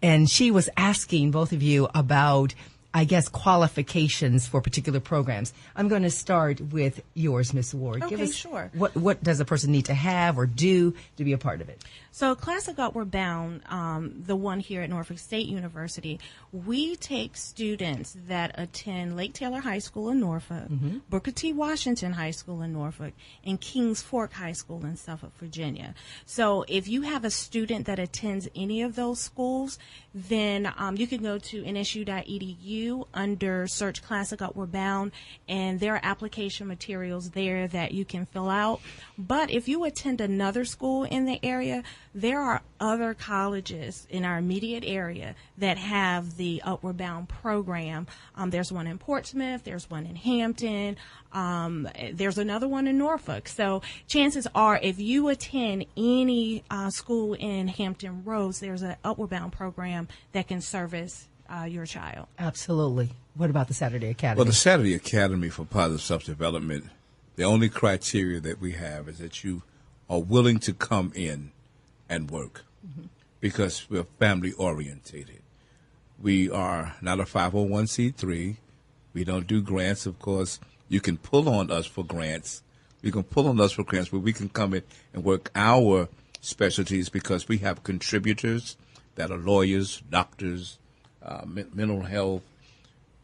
And she was asking both of you about, I guess, qualifications for particular programs. I'm going to start with yours, Ms. Ward. Okay, Give us, sure. What does a person need to have or do to be a part of it? So Classic Outward Bound, the one here at Norfolk State University, we take students that attend Lake Taylor High School in Norfolk, Booker T. Washington High School in Norfolk, and Kings Fork High School in Suffolk, Virginia. So if you have a student that attends any of those schools, then you can go to nsu.edu under search Classic Outward Bound, and there are application materials there that you can fill out. But if you attend another school in the area, there are other colleges in our immediate area that have the Outward Bound program. There's one in Portsmouth, there's one in Hampton, there's another one in Norfolk. So chances are, if you attend any school in Hampton Roads, there's an Outward Bound program that can service your child. Absolutely. What about the Saturday Academy? Well, the Saturday Academy for Positive Self-Development, the only criteria that we have is that you are willing to come in and work, because we're family orientated. We are not a 501c3. We don't do grants. Of course, you can pull on us for grants. You can pull on us for grants, but we can come in and work our specialties because we have contributors that are lawyers, doctors, mental health,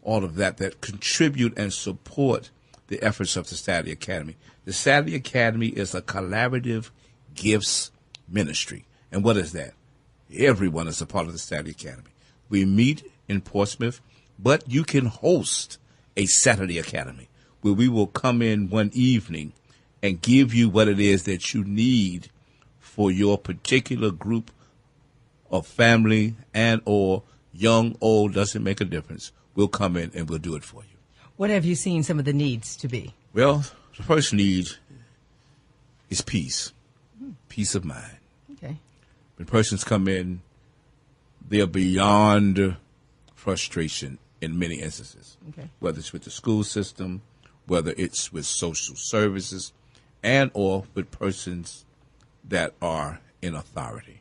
all of that contribute and support the efforts of the Saturday Academy. The Saturday Academy is a collaborative gifts ministry. And what is that? Everyone is a part of the Saturday Academy. We meet in Portsmouth, but you can host a Saturday Academy where we will come in one evening and give you what it is that you need for your particular group of family and or young, old, doesn't make a difference. We'll come in and we'll do it for you. What have you seen some of the needs to be? Well, the first need is peace, peace of mind. Okay. When persons come in, they are beyond frustration in many instances, whether it's with the school system, whether it's with social services, and or with persons that are in authority.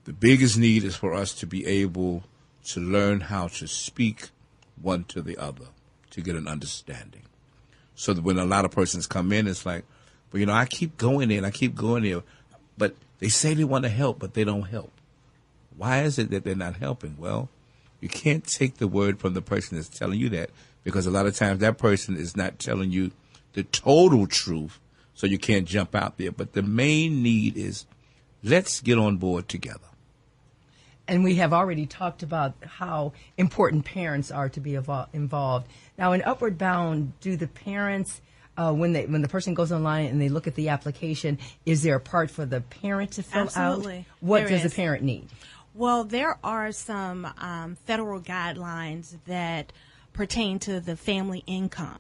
The biggest need is for us to be able to learn how to speak one to the other, to get an understanding. So that when a lot of persons come in, it's like, well, I keep going there and I keep going there, but they say they want to help, but they don't help. Why is it that they're not helping? Well, you can't take the word from the person that's telling you that, because a lot of times that person is not telling you the total truth, so you can't jump out there. But the main need is, let's get on board together. And we have already talked about how important parents are to be involved. Now, in Upward Bound, do the parents, when the person goes online and they look at the application, is there a part for the parent to fill Absolutely. out? What There does is. the parent need? Well, there are some federal guidelines that pertain to the family income.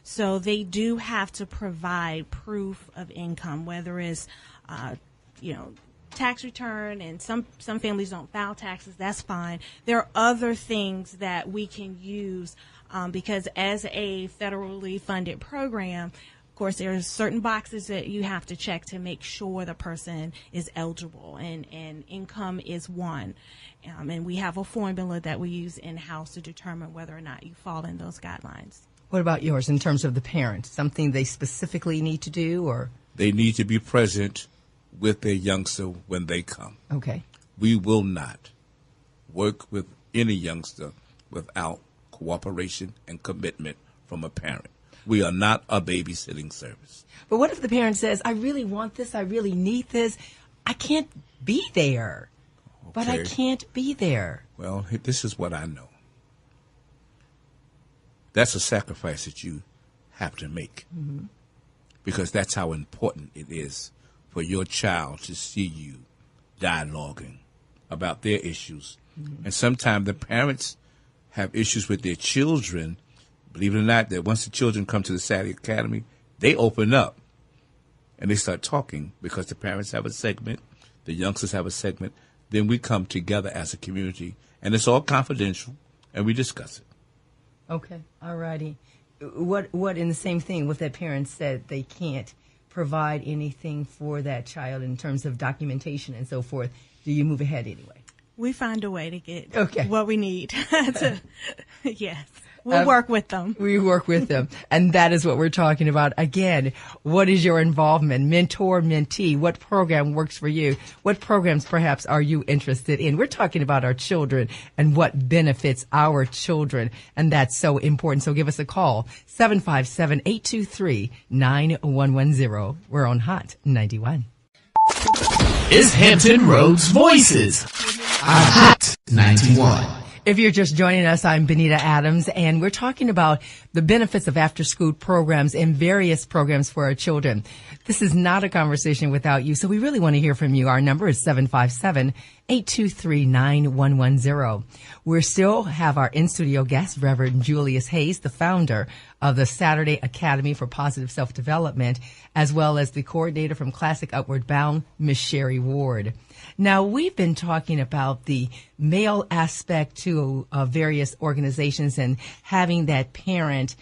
So they do have to provide proof of income, whether it's, tax return, and some families don't file taxes. That's fine. There are other things that we can use because as a federally funded program, of course, there are certain boxes that you have to check to make sure the person is eligible, and income is one. And we have a formula that we use in-house to determine whether or not you fall in those guidelines. What about yours in terms of the parents? Something they specifically need to do, or? They need to be present with their youngster when they come. Okay. We will not work with any youngster without cooperation and commitment from a parent. We are not a babysitting service. But what if the parent says, I really want this, I really need this, I can't be there, but I can't be there? Well, this is what I know. That's a sacrifice that you have to make, because that's how important it is for your child to see you dialoguing about their issues. And sometimes the parents have issues with their children. Believe it or not, that once the children come to the Saturday Academy, they open up and they start talking because the parents have a segment, the youngsters have a segment. Then we come together as a community, and it's all confidential, and we discuss it. Okay, all righty. What in the same thing with that parent said they can't provide anything for that child in terms of documentation and so forth, do you move ahead anyway? We find a way to get what we need. Yes. We'll work with them. We work with them. And that is what we're talking about. Again, what is your involvement? Mentor, mentee. What program works for you? What programs perhaps are you interested in? We're talking about our children and what benefits our children. And that's so important. So give us a call. 757-823-9110. We're on Hot 91. Is Hampton Roads Voices on Hot 91. If you're just joining us, I'm Benita Adams, and we're talking about the benefits of after-school programs and various programs for our children. This is not a conversation without you, so we really want to hear from you. Our number is 757-823-9110. We still have our in-studio guest, Reverend Julius Hayes, the founder of the Saturday Academy for Positive Self-Development, as well as the coordinator from Classic Upward Bound, Miss Sherry Ward. Now, we've been talking about the male aspect to various organizations and having that parent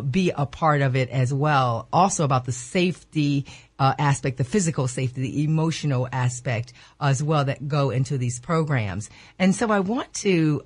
be a part of it as well. Also about the safety aspect, the physical safety, the emotional aspect as well that go into these programs. And so I want to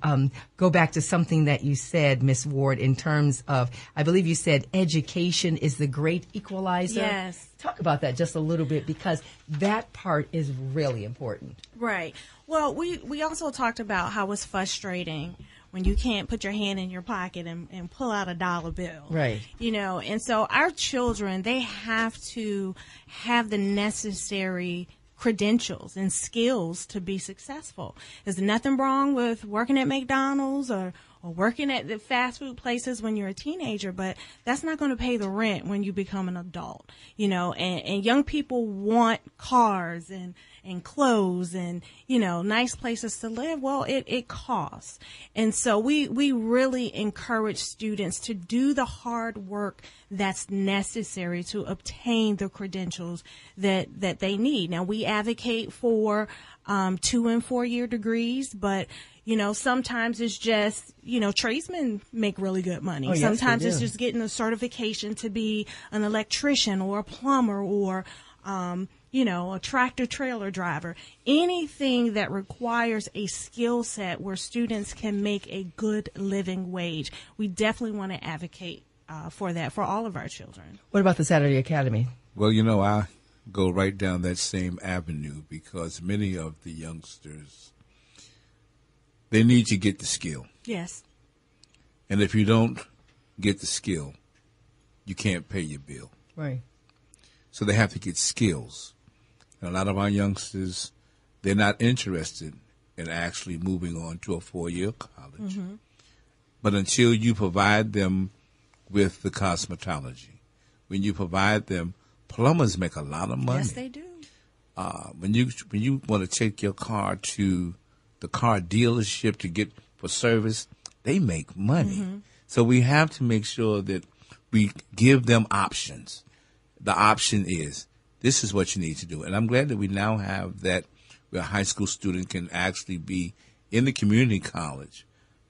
go back to something that you said, Ms. Ward, in terms of, I believe you said education is the great equalizer. Yes. Talk about that just a little bit, because that part is really important. Right. Well, we also talked about how it's frustrating when you can't put your hand in your pocket and pull out a dollar bill. Right. And so our children, they have to have the necessary credentials and skills to be successful. There's nothing wrong with working at McDonald's or working at the fast food places when you're a teenager, but that's not going to pay the rent when you become an adult, and young people want cars and clothes and, nice places to live. Well, it costs. And so we really encourage students to do the hard work that's necessary to obtain the credentials that they need. Now, we advocate for 2 and 4 year degrees, but sometimes it's just, tradesmen make really good money. Oh, yes, sometimes they do. it's just getting a certification to be an electrician or a plumber or, a tractor trailer driver. Anything that requires a skill set where students can make a good living wage. We definitely want to advocate for that for all of our children. What about the Saturday Academy? Well, I go right down that same avenue because many of the youngsters, they need to get the skill. Yes. And if you don't get the skill, you can't pay your bill. Right. So they have to get skills. And a lot of our youngsters, they're not interested in actually moving on to a 4-year college. Mm-hmm. But until you provide them with the cosmetology, when you provide them, plumbers make a lot of money. Yes, they do. When you want to take your car to the car dealership to get for service, they make money. Mm-hmm. So we have to make sure that we give them options. The option is, this is what you need to do. And I'm glad that we now have that where a high school student can actually be in the community college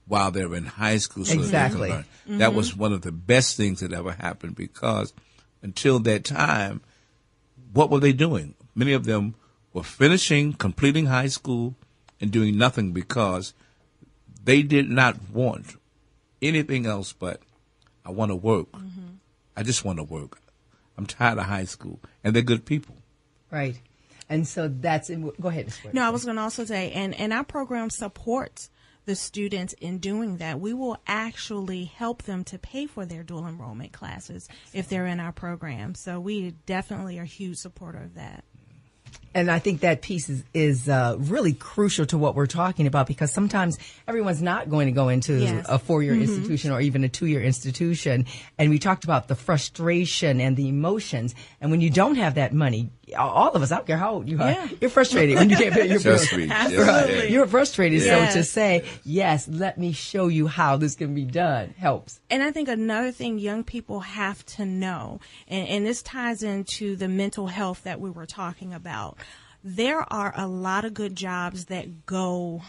while they're in high school. So Exactly. that they can learn. That was one of the best things that ever happened, because until that time, what were they doing? Many of them were completing high school and doing nothing, because they did not want anything else but, I want to work. I just want to work. I'm tired of high school. And they're good people. Right. And so that's go ahead. No, I was going to also say, and our program supports the students in doing that. We will actually help them to pay for their dual enrollment classes if they're in our program. So we definitely are a huge supporter of that. And I think that piece is really crucial to what we're talking about, because sometimes everyone's not going to go into a 4-year institution or even a 2-year institution. And we talked about the frustration and the emotions. And when you don't have that money, all of us, I don't care how old you are, you're frustrated when you can't pay your bills. Absolutely. You're frustrated. Yes. So to say, yes, let me show you how this can be done helps. And I think another thing young people have to know, and this ties into the mental health that we were talking about. There are a lot of good jobs that go,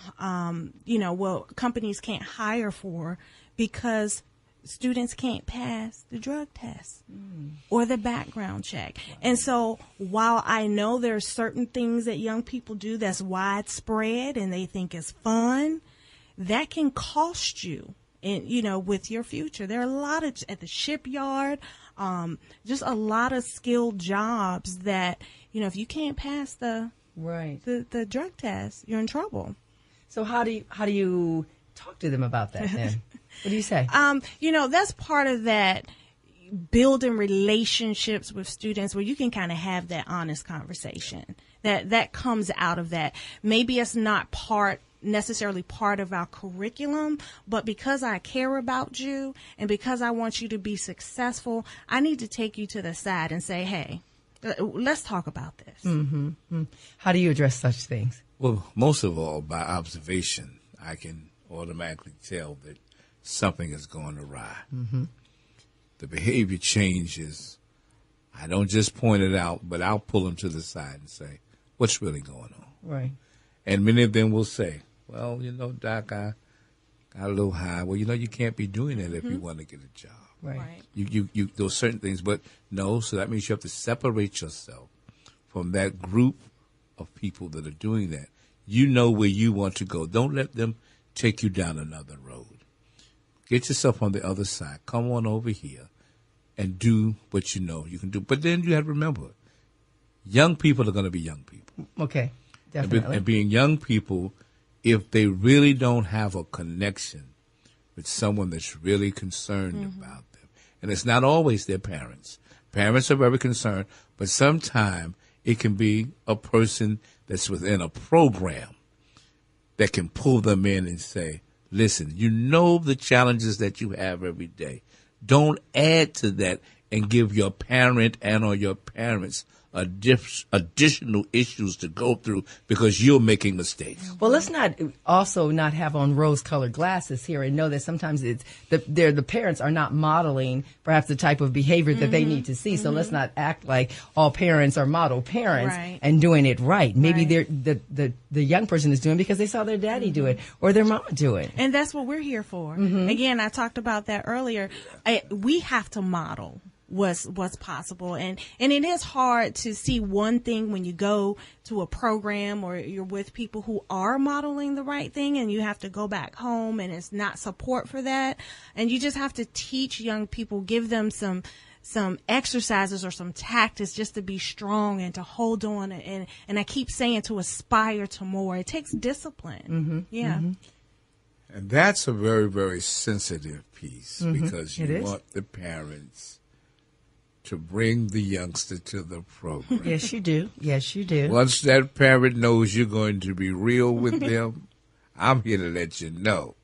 companies can't hire for because students can't pass the drug test or the background check. Wow. And so while I know there are certain things that young people do that's widespread and they think is fun, that can cost you. And, with your future, there are a lot of at the shipyard, just a lot of skilled jobs that, if you can't pass the drug test, you're in trouble. So how do you talk to them about that then? What do you say? That's part of that building relationships with students where you can kind of have that honest conversation that comes out of that. Maybe it's not necessarily part of our curriculum, but because I care about you and because I want you to be successful, I need to take you to the side and say, hey, let's talk about this. Mm-hmm. How do you address such things? Well, most of all, by observation, I can automatically tell that something is going awry. Mm-hmm. The behavior changes. I don't just point it out, but I'll pull them to the side and say, what's really going on? Right. And many of them will say, well, Doc, I got a little high. Well, you can't be doing that if you want to get a job. Right. You those certain things, but no, so that means you have to separate yourself from that group of people that are doing that. You know where you want to go. Don't let them take you down another road. Get yourself on the other side. Come on over here and do what you know you can do. But then you have to remember, young people are going to be young people. Okay, definitely. And being young people, if they really don't have a connection with someone that's really concerned about them, and it's not always their parents. Parents are very concerned, but sometimes it can be a person that's within a program that can pull them in and say, listen, the challenges that you have every day. Don't add to that and give your parent and or your parents additional issues to go through because you're making mistakes. Well, let's not have on rose-colored glasses here and know that sometimes it's the parents are not modeling perhaps the type of behavior that they need to see. So let's not act like all parents are model parents and doing it right. Maybe they're the young person is doing it because they saw their daddy do it or their mama do it. And that's what we're here for. Again, I talked about that earlier. We have to model what's possible. And it is hard to see one thing when you go to a program or you're with people who are modeling the right thing and you have to go back home and it's not support for that. And you just have to teach young people, give them some exercises or some tactics just to be strong and to hold on. And I keep saying to aspire to more. It takes discipline. And that's a very, very sensitive piece because you want the parents to bring the youngster to the program. Yes, you do. Yes, you do. Once that parent knows you're going to be real with them, I'm here to let you know.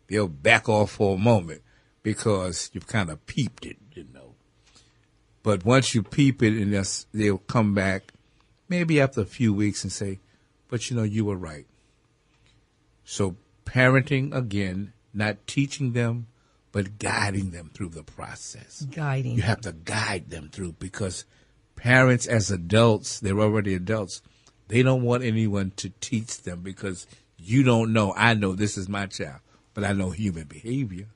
They'll back off for a moment because you've kind of peeped it, But once you peep it, and they'll come back maybe after a few weeks and say, but you were right. So parenting, again, not teaching them, but guiding them through the process. Guiding. You have to guide them through, because parents as adults, they're already adults, they don't want anyone to teach them, because you don't know. I know this is my child, but I know human behavior.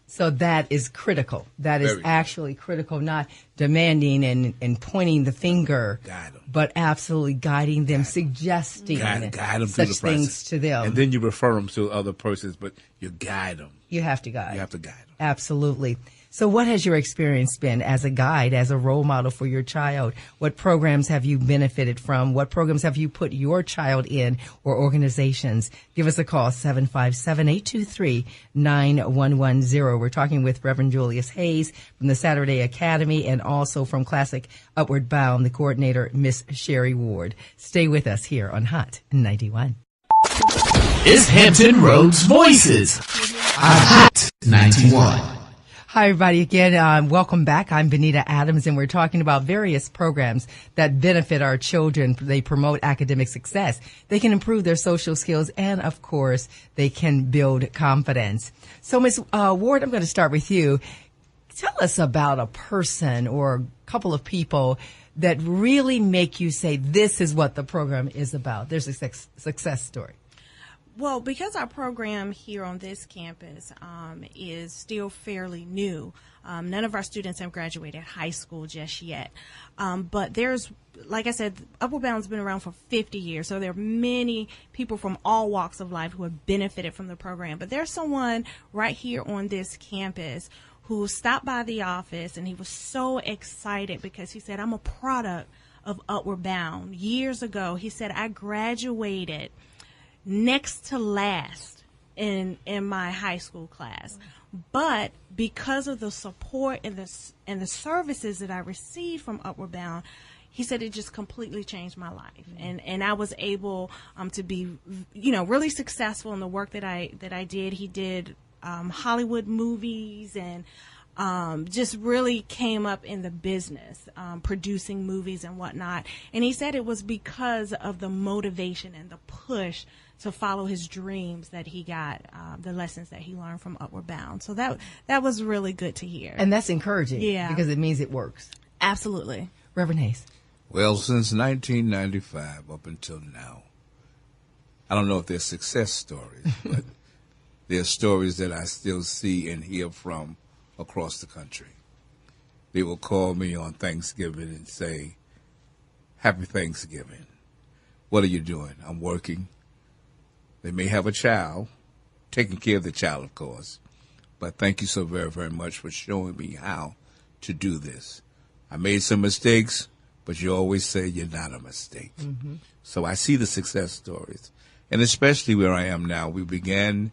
So that is critical. That is Very actually critical, not demanding and pointing the finger, Guide 'em. but absolutely guiding them, suggesting Guide them through such the process. things to them. And then you refer them to other persons, but you guide them. You have to guide. You have to guide them. Absolutely. So what has your experience been as a guide, as a role model for your child? What programs have you benefited from? What programs have you put your child in, or organizations? Give us a call, 757-823-9110. We're talking with Reverend Julius Hayes from the Saturday Academy, and also from Classic Upward Bound, the coordinator, Miss Sherry Ward. Stay with us here on Hot 91. It's Hampton Roads Voices on Hot 91. Hi, everybody. Again, welcome back. I'm Benita Adams, and we're talking about various programs that benefit our children. They promote academic success. They can improve their social skills, and, of course, they can build confidence. So, Ms. Ward, I'm going to start with you. Tell us about a person or a couple of people that really make you say, this is what the program is about. There's a success story. Well, because our program here on this campus is still fairly new, none of our students have graduated high school just yet. But there's, like I said, Upward Bound's been around for 50 years, so there are many people from all walks of life who have benefited from the program. But there's someone right here on this campus who stopped by the office, and he was so excited because he said, I'm a product of Upward Bound. Years ago, he said, I graduated next to last in my high school class, but because of the support and the services that I received from Upward Bound, he said it just completely changed my life, and I was able to be, really successful in the work that I did. He did Hollywood movies and just really came up in the business, producing movies and whatnot. And he said it was because of the motivation and the push to follow his dreams that he got, the lessons that he learned from Upward Bound. So that was really good to hear. And that's encouraging. Yeah. Because it means it works. Absolutely. Reverend Hayes. Well, since 1995 up until now, I don't know if they're success stories, but they're stories that I still see and hear from across the country. They will call me on Thanksgiving and say, Happy Thanksgiving. What are you doing? I'm working. They may have a child, taking care of the child, of course, but thank you so very, very much for showing me how to do this. I made some mistakes, but you always say you're not a mistake. Mm-hmm. So I see the success stories, and especially where I am now. We began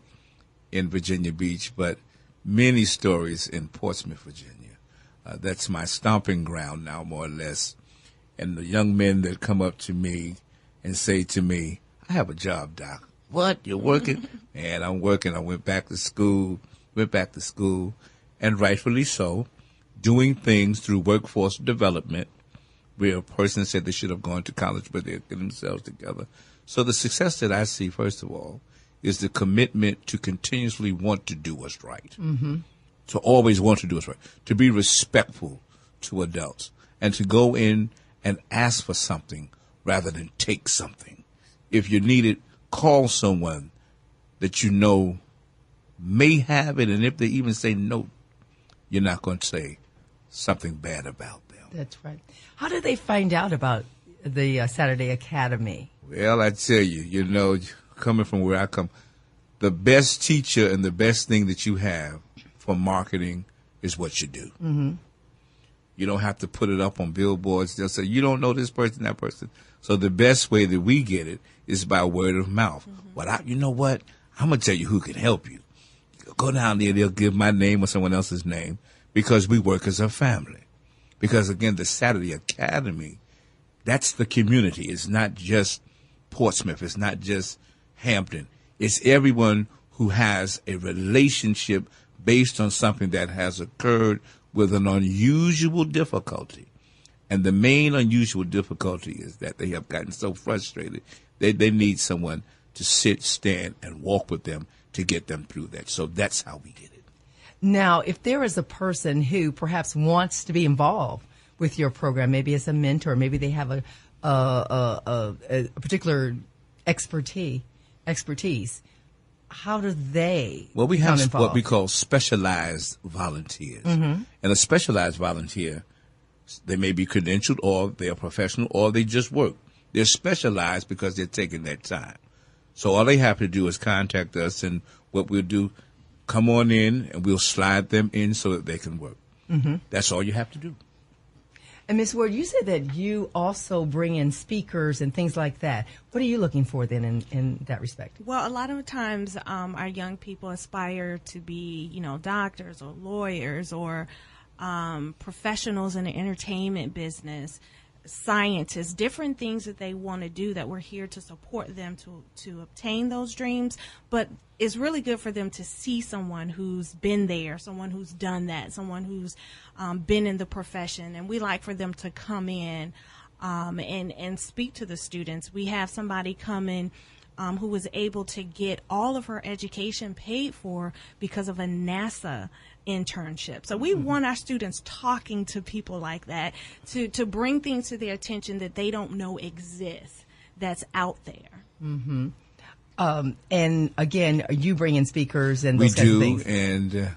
in Virginia Beach, but many stories in Portsmouth, Virginia. That's my stomping ground now, more or less. And the young men that come up to me and say to me, I have a job, Doc. What? You're working? Man, I'm working. I went back to school, and rightfully so, doing things through workforce development, where a person said they should have gone to college, but they're getting themselves together. So the success that I see, first of all, is the commitment to continuously want to do what's right, to always want to do what's right, to be respectful to adults, and to go in and ask for something rather than take something. If you need it, call someone that you know may have it, and if they even say no, you're not going to say something bad about them. That's right. How did they find out about the Saturday Academy? Well, I tell you, coming from where I come, the best teacher and the best thing that you have for marketing is what you do. Mm-hmm. You don't have to put it up on billboards. They'll say, you don't know this person, that person. So the best way that we get it is by word of mouth. Mm-hmm. But you know what? I'm going to tell you who can help you. Go down there, they'll give my name or someone else's name, because we work as a family. Because, again, the Saturday Academy, that's the community. It's not just Portsmouth. It's not just Hampton. It's everyone who has a relationship based on something that has occurred with an unusual difficulty. And the main unusual difficulty is that they have gotten so frustrated they need someone to sit, stand, and walk with them to get them through that. So that's how we did it. Now, if there is a person who perhaps wants to be involved with your program, maybe as a mentor, maybe they have a particular expertise, how do they Well, we have become what we involved? call specialized volunteers. Mm-hmm. And a specialized volunteer, they may be credentialed or they're professional or they just work. They're specialized because they're taking their time. So all they have to do is contact us, and what we'll do, come on in and we'll slide them in so that they can work. Mm-hmm. That's all you have to do. And Ms. Ward, you said that you also bring in speakers and things like that. What are you looking for then in that respect? Well, a lot of times our young people aspire to be, doctors or lawyers or professionals in the entertainment business, scientists, different things that they want to do, that we're here to support them to obtain those dreams. But it's really good for them to see someone who's been there, someone who's done that, someone who's been in the profession. And we like for them to come in and speak to the students. We have somebody come in who was able to get all of her education paid for because of a NASA internship. So we want our students talking to people like that to bring things to their attention that they don't know exist, that's out there. Mm-hmm. And again, you bring in speakers and We those kinds of do, things. and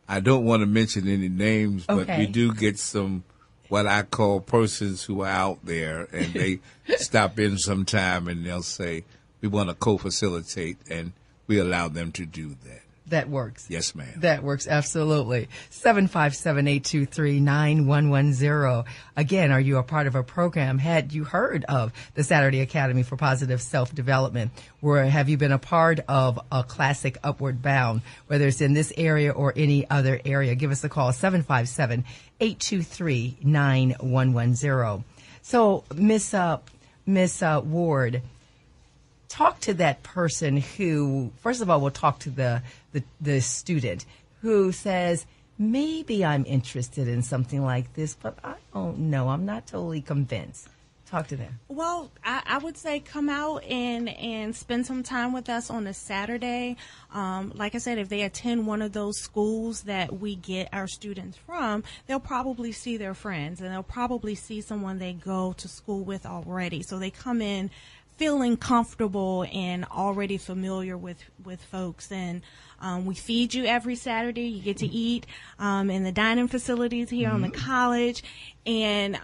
I don't want to mention any names, but Okay. we do get some what I call persons who are out there, and they stop in sometime and they'll say, we want to co-facilitate, and we allow them to do that. That works. Yes, ma'am. That works, absolutely. 757-823-9110. Again, are you a part of a program? Had you heard of the Saturday Academy for Positive Self-Development? Where have you been a part of a classic Upward Bound, whether it's in this area or any other area? Give us a call, 757-823-9110. So, Miss Ward, talk to that person who, first of all, we'll talk to the student who says, maybe I'm interested in something like this, but I don't know. I'm not totally convinced. Talk to them. Well, I would say come out and spend some time with us on a Saturday. Like I said, if they attend one of those schools that we get our students from, they'll probably see their friends, and they'll probably see someone they go to school with already. So they come in feeling comfortable and already familiar with folks. And we feed you every Saturday. You get to eat in the dining facilities here on the college, and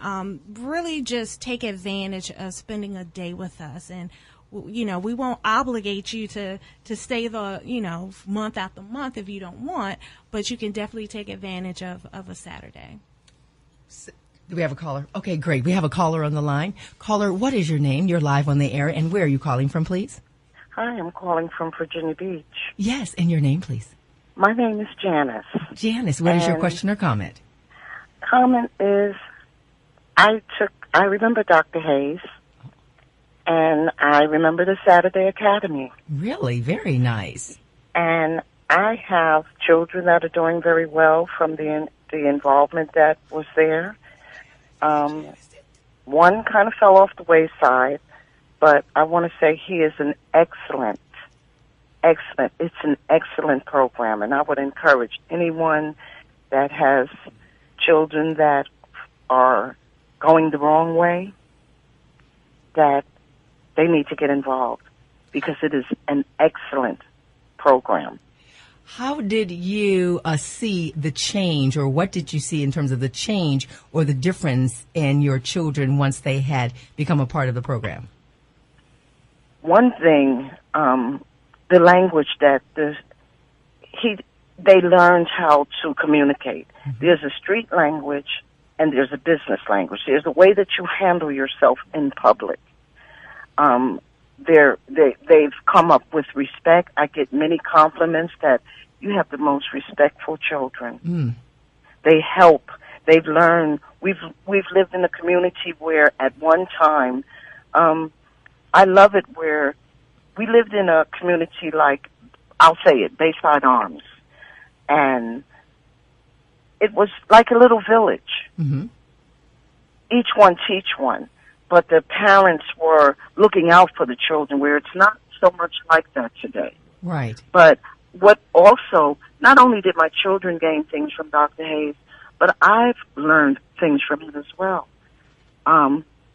really just take advantage of spending a day with us. And we won't obligate you to stay the month after month if you don't want, but you can definitely take advantage of a Saturday. Do we have a caller? Okay, great. We have a caller on the line. Caller, what is your name? You're live on the air, and where are you calling from, please? Hi, I'm calling from Virginia Beach. Yes, and your name, please. My name is Janice. Janice, what is your And question or comment? Comment is, I remember Dr. Hayes, and I remember the Saturday Academy. Really? Very nice. And I have children that are doing very well from the involvement that was there. One kind of fell off the wayside, but I want to say he is an excellent. It's an excellent program, and I would encourage anyone that has children that are going the wrong way, that they need to get involved, because it is an excellent program. How did you see the change, or what did you see in terms of the change or the difference in your children once they had become a part of the program? One thing, the language that they learned how to communicate. Mm-hmm. There's a street language and there's a business language. There's a way that you handle yourself in public. They've come up with respect. I get many compliments that you have the most respectful children. Mm. They help. They've learned. We've lived in a community where at one time, I love it where we lived in a community like, I'll say it, Bayside Arms. And it was like a little village. Mm-hmm. Each one teach one. But the parents were looking out for the children, where it's not so much like that today. Right. But what also, not only did my children gain things from Dr. Hayes, but I've learned things from him as well.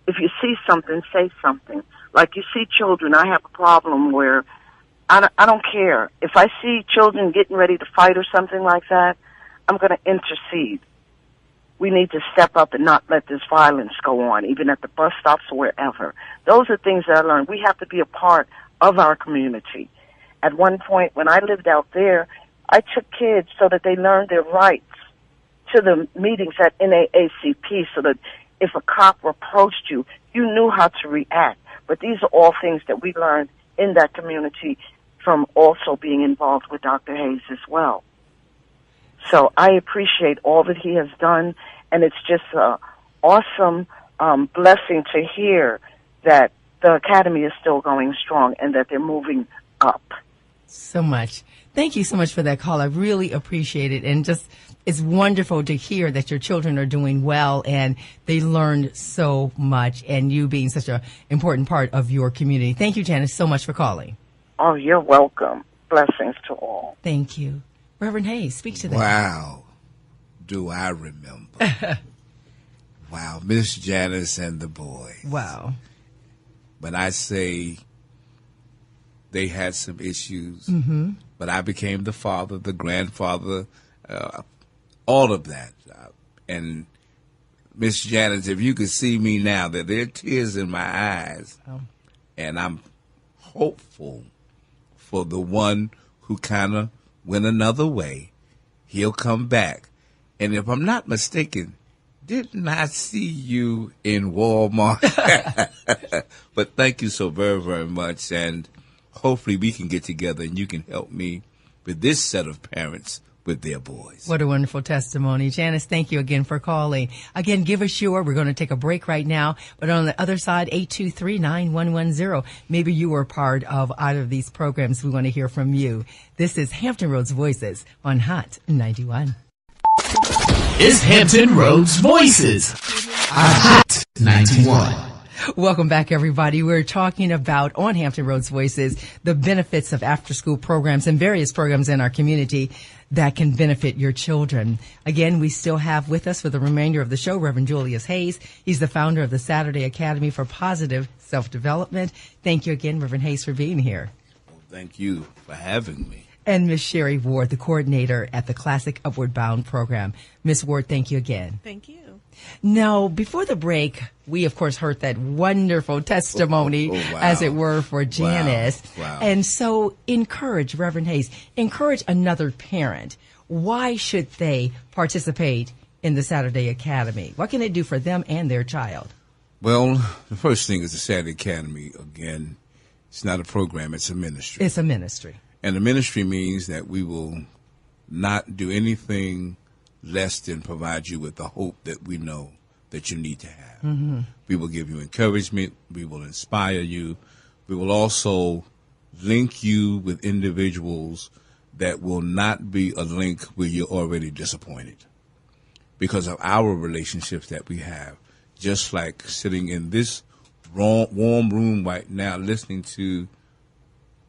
If you see something, say something. Like you see children, I have a problem where I don't care. If I see children getting ready to fight or something like that, I'm going to intercede. We need to step up and not let this violence go on, even at the bus stops or wherever. Those are things that I learned. We have to be a part of our community. At one point, when I lived out there, I took kids so that they learned their rights to the meetings at NAACP so that if a cop approached you, you knew how to react. But these are all things that we learned in that community from also being involved with Dr. Hayes as well. So I appreciate all that he has done, and it's just an awesome blessing to hear that the Academy is still going strong and that they're moving up. So much. Thank you so much for that call. I really appreciate it. And just, it's wonderful to hear that your children are doing well and they learned so much, and you being such an important part of your community. Thank you, Janice, so much for calling. Oh, you're welcome. Blessings to all. Thank you. Reverend Hayes, speak to that. Wow. Do I remember? Wow. Miss Janice and the boys. Wow. When I say they had some issues, but I became the father, the grandfather, all of that. And Miss Janice, if you could see me now, that there are tears in my eyes, and I'm hopeful for the one who kind of went another way. He'll come back. And if I'm not mistaken, didn't I see you in Walmart? But thank you so very, very much. And hopefully we can get together and you can help me with this set of parents with their boys. What a wonderful testimony. Janice, thank you again for calling. Again, give us your, we're going to take a break right now, but on the other side, 823-9110. Maybe you were part of either of these programs. We want to hear from you. This is Hampton Roads Voices on Hot 91. It's Hampton Roads Voices on Hot 91. Welcome back, everybody. We're talking about, on Hampton Roads Voices, the benefits of after-school programs and various programs in our community that can benefit your children. Again, we still have with us for the remainder of the show Reverend Julius Hayes. He's the founder of the Saturday Academy for Positive Self-Development. Thank you again, Reverend Hayes, for being here. Well, thank you for having me. And Miss Sherry Ward, the coordinator at the Classic Upward Bound program. Miss Ward, thank you again. Thank you. Now, before the break, we, of course, heard that wonderful testimony, wow. as it were, for Janice. Wow. And so encourage, Reverend Hayes, encourage another parent. Why should they participate in the Saturday Academy? What can they do for them and their child? Well, the first thing is the Saturday Academy, again, it's not a program, it's a ministry. It's a ministry. And the ministry means that we will not do anything less than provide you with the hope that we know that you need to have. Mm-hmm. We will give you encouragement. We will inspire you. We will also link you with individuals that will not be a link where you're already disappointed because of our relationships that we have. Just like sitting in this warm room right now listening to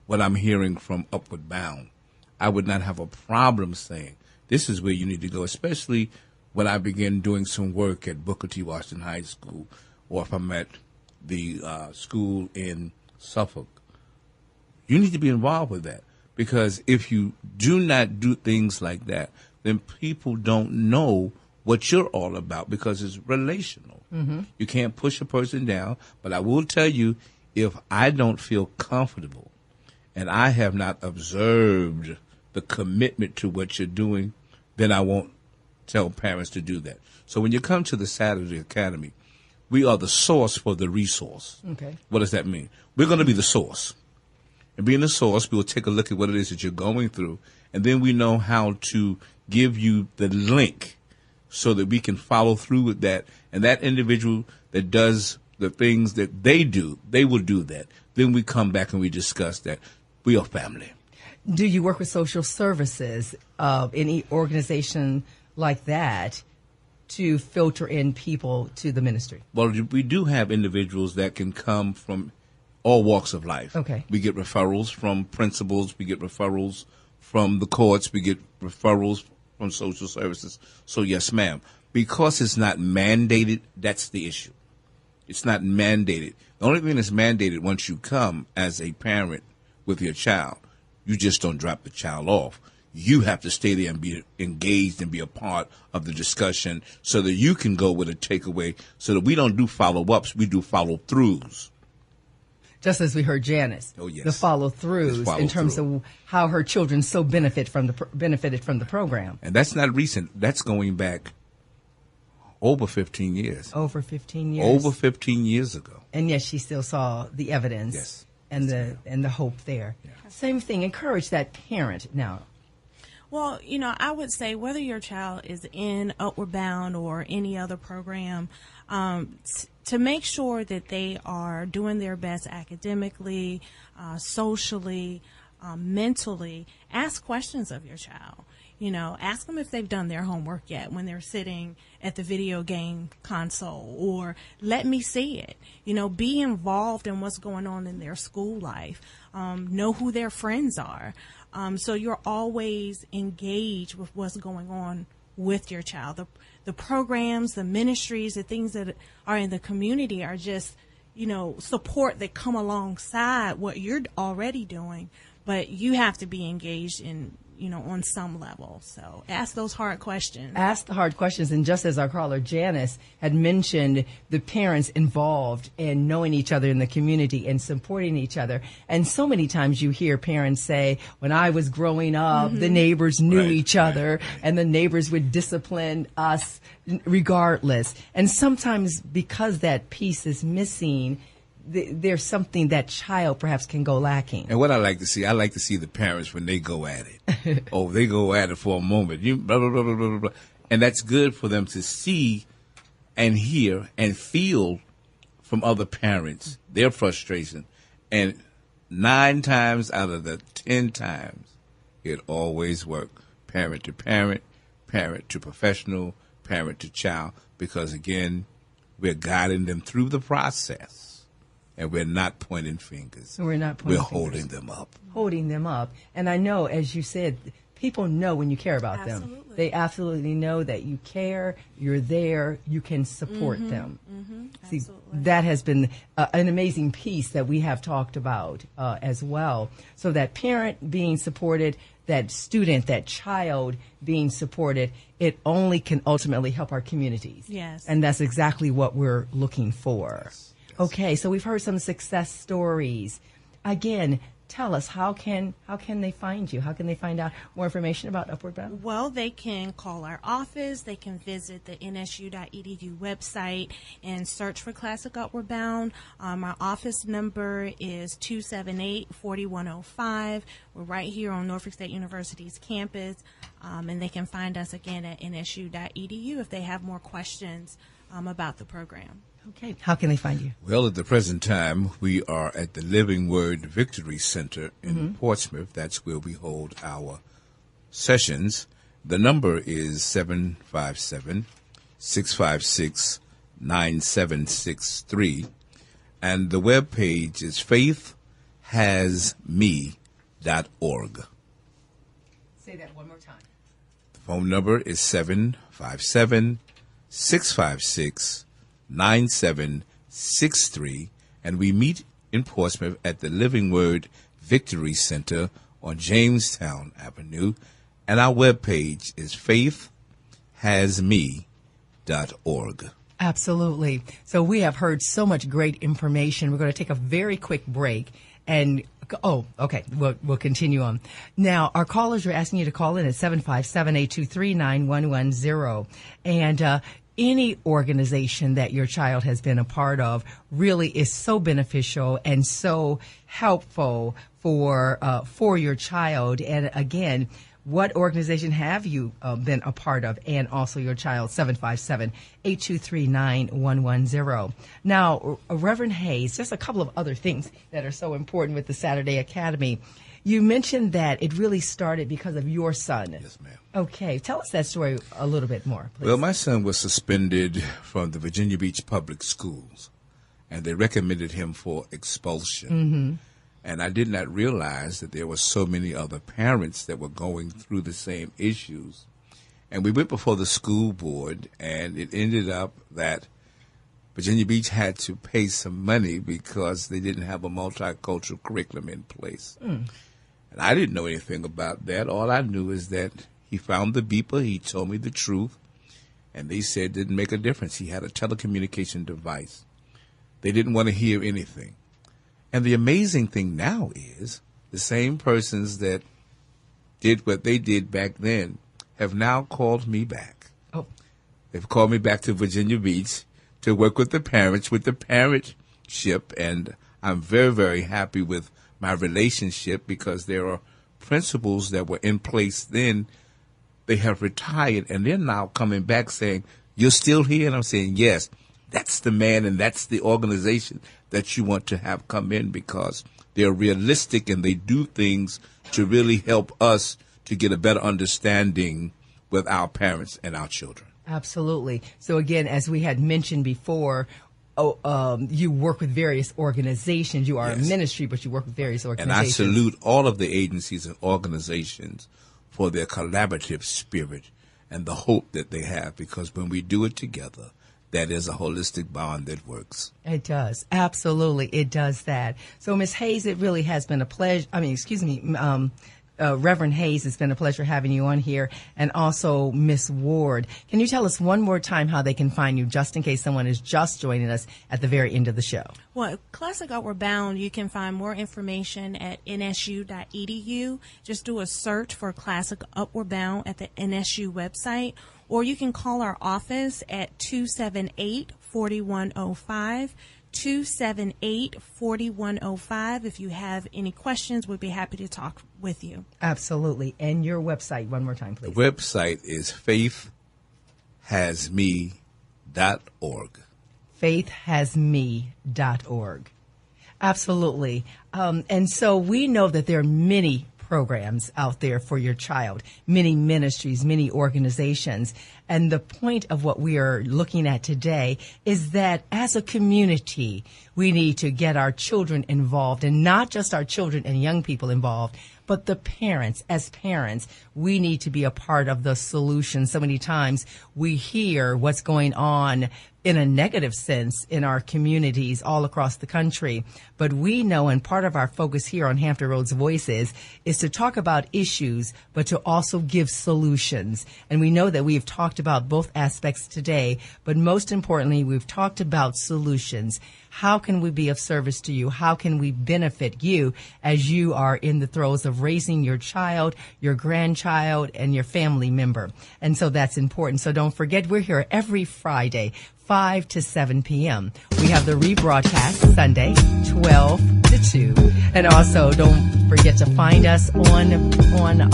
what I'm hearing from Upward Bound, I would not have a problem saying, this is where you need to go, especially when I begin doing some work at Booker T. Washington High School, or if I'm at the school in Suffolk. You need to be involved with that, because if you do not do things like that, then people don't know what you're all about, because it's relational. Mm-hmm. You can't push a person down, but I will tell you, if I don't feel comfortable and I have not observed the commitment to what you're doing, then I won't tell parents to do that. So when you come to the Saturday Academy, we are the source for the resource. Okay. What does that mean? We're going to be the source. And being the source, we will take a look at what it is that you're going through, and then we know how to give you the link so that we can follow through with that. And that individual that does the things that they do, they will do that. Then we come back and we discuss that. We are family. Do you work with social services, any organization like that, to filter in people to the ministry? Well, we do have individuals that can come from all walks of life. Okay. We get referrals from principals. We get referrals from the courts. We get referrals from social services. So, yes, ma'am. Because it's not mandated, that's the issue. It's not mandated. The only thing that's mandated once you come as a parent with your child, you just don't drop the child off. You have to stay there and be engaged and be a part of the discussion so that you can go with a takeaway so that we don't do follow-ups, we do follow-throughs. Just as we heard Janice, Oh, yes. the follow-throughs in terms of how her children so benefited from the program. And that's not recent. That's going back over 15 years. Over 15 years. Over 15 years ago. And yes, she still saw the evidence. Yes. And the hope there. Yeah. Same thing. Encourage that parent now. Well, I would say whether your child is in Upward Bound or any other program, to make sure that they are doing their best academically, socially, mentally, ask questions of your child. Ask them if they've done their homework yet when they're sitting at the video game console, or let me see it. Be involved in what's going on in their school life. Know who their friends are. So you're always engaged with what's going on with your child. The programs, the ministries, the things that are in the community are just, support that come alongside what you're already doing. But you have to be engaged in, on some level. So ask those hard questions. Ask the hard questions. And just as our caller Janice had mentioned, the parents involved in knowing each other in the community and supporting each other. And so many times you hear parents say, when I was growing up, the neighbors knew each other and the neighbors would discipline us regardless. And sometimes because that piece is missing, there's something that child perhaps can go lacking. And what I like to see the parents when they go at it. They go at it for a moment. You blah, blah, blah, blah, blah, blah. And that's good for them to see and hear and feel from other parents their frustration. And 9 times out of the 10 times, it always works. Parent to parent, parent to professional, parent to child. Because, again, we're guiding them through the process. And we're not pointing fingers. We're not pointing fingers. We're holding them up. Holding them up. And I know, as you said, people know when you care about them. They absolutely know that you care, you're there, you can support them. See, that has been an amazing piece that we have talked about as well. So that parent being supported, that student, that child being supported, it only can ultimately help our communities. Yes. And that's exactly what we're looking for. Yes. Okay, so we've heard some success stories. Again, tell us, how can they find you? How can they find out more information about Upward Bound? Well, they can call our office. They can visit the nsu.edu website and search for Classic Upward Bound. Our office number is 278-4105. We're right here on Norfolk State University's campus, and they can find us again at nsu.edu if they have more questions about the program. Okay. How can they find you? Well, at the present time, we are at the Living Word Victory Center in Portsmouth. That's where we hold our sessions. The number is 757-656-9763. And the web page is faithhasme.org. Say that one more time. The phone number is 757-656-9763, and we meet in Portsmouth at the Living Word Victory Center on Jamestown Avenue, and our webpage is faithhasme.org. Absolutely. So we have heard so much great information. We're going to take a very quick break and okay. We'll continue on. Now, our callers are asking you to call in at 757-823-9110. And any organization that your child has been a part of really is so beneficial and so helpful for your child. And again, what organization have you been a part of, and also your child? 757-823-9110. Now, Reverend Hayes, just a couple of other things that are so important with the Saturday Academy. You mentioned that it really started because of your son. Yes, ma'am. Okay, tell us that story a little bit more, please. Well, my son was suspended from the Virginia Beach Public Schools, and they recommended him for expulsion. And I did not realize that there were so many other parents that were going through the same issues. And we went before the school board, and it ended up that Virginia Beach had to pay some money because they didn't have a multicultural curriculum in place. And I didn't know anything about that. All I knew is that he found the beeper, he told me the truth, and they said it didn't make a difference. He had a telecommunication device. They didn't want to hear anything. And the amazing thing now is the same persons that did what they did back then have now called me back. Oh. They've called me back to Virginia Beach to work with the parents, with the parentship, and I'm very, very happy with my relationship because there are principles that were in place then. They have retired, and they're now coming back saying, "You're still here?" And I'm saying, yes, that's the man and that's the organization that you want to have come in because they're realistic and they do things to really help us to get a better understanding with our parents and our children. Absolutely. So again, as we had mentioned before, you work with various organizations. You are a ministry, but you work with various organizations. And I salute all of the agencies and organizations for their collaborative spirit and the hope that they have, because when we do it together, that is a holistic bond that works. It does. Absolutely. It does that. So, Ms. Hayes, it really has been a pleasure. Reverend Hayes, it's been a pleasure having you on here. And also, Miss Ward, can you tell us one more time how they can find you, just in case someone is just joining us at the very end of the show? Well, Classic Outward Bound, you can find more information at nsu.edu. Just do a search for Classic Outward Bound at the NSU website, or you can call our office at 278-4105. 278-4105. If you have any questions, we'd be happy to talk with you. Absolutely. And your website, one more time, please. The website is faithhasme.org. faithhasme.org. Absolutely. And so we know that there are many programs out there for your child, many ministries, many organizations. And the point of what we are looking at today is that as a community, we need to get our children involved, and not just our children and young people involved, but the parents. As parents, we need to be a part of the solution. So many times we hear what's going on in a negative sense in our communities all across the country. But we know, and part of our focus here on Hampton Roads Voices is to talk about issues, but to also give solutions. And we know that we've talked about both aspects today, but most importantly, we've talked about solutions. How can we be of service to you? How can we benefit you as you are in the throes of raising your child, your grandchild, and your family member? And so that's important. So don't forget, we're here every Friday, 5 to 7 p.m. We have the rebroadcast Sunday, 12 to 2. And also don't forget to find us on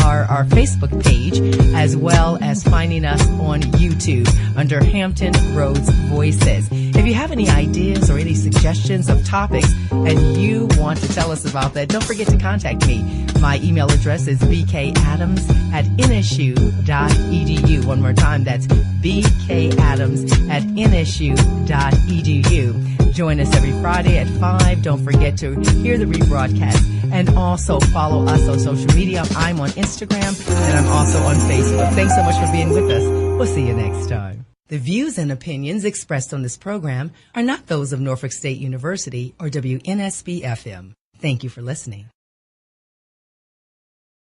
our Facebook page, as well as finding us on YouTube under Hampton Roads Voices. If you have any ideas or any suggestions of topics and you want to tell us about that, don't forget to contact me. My email address is bkadams@nsu.edu. One more time, that's bkadams@nsu.edu. Join us every Friday at 5. Don't forget to hear the rebroadcast and also follow us on social media. I'm on Instagram and I'm also on Facebook. Thanks so much for being with us. We'll see you next time. The views and opinions expressed on this program are not those of Norfolk State University or WNSB FM. Thank you for listening.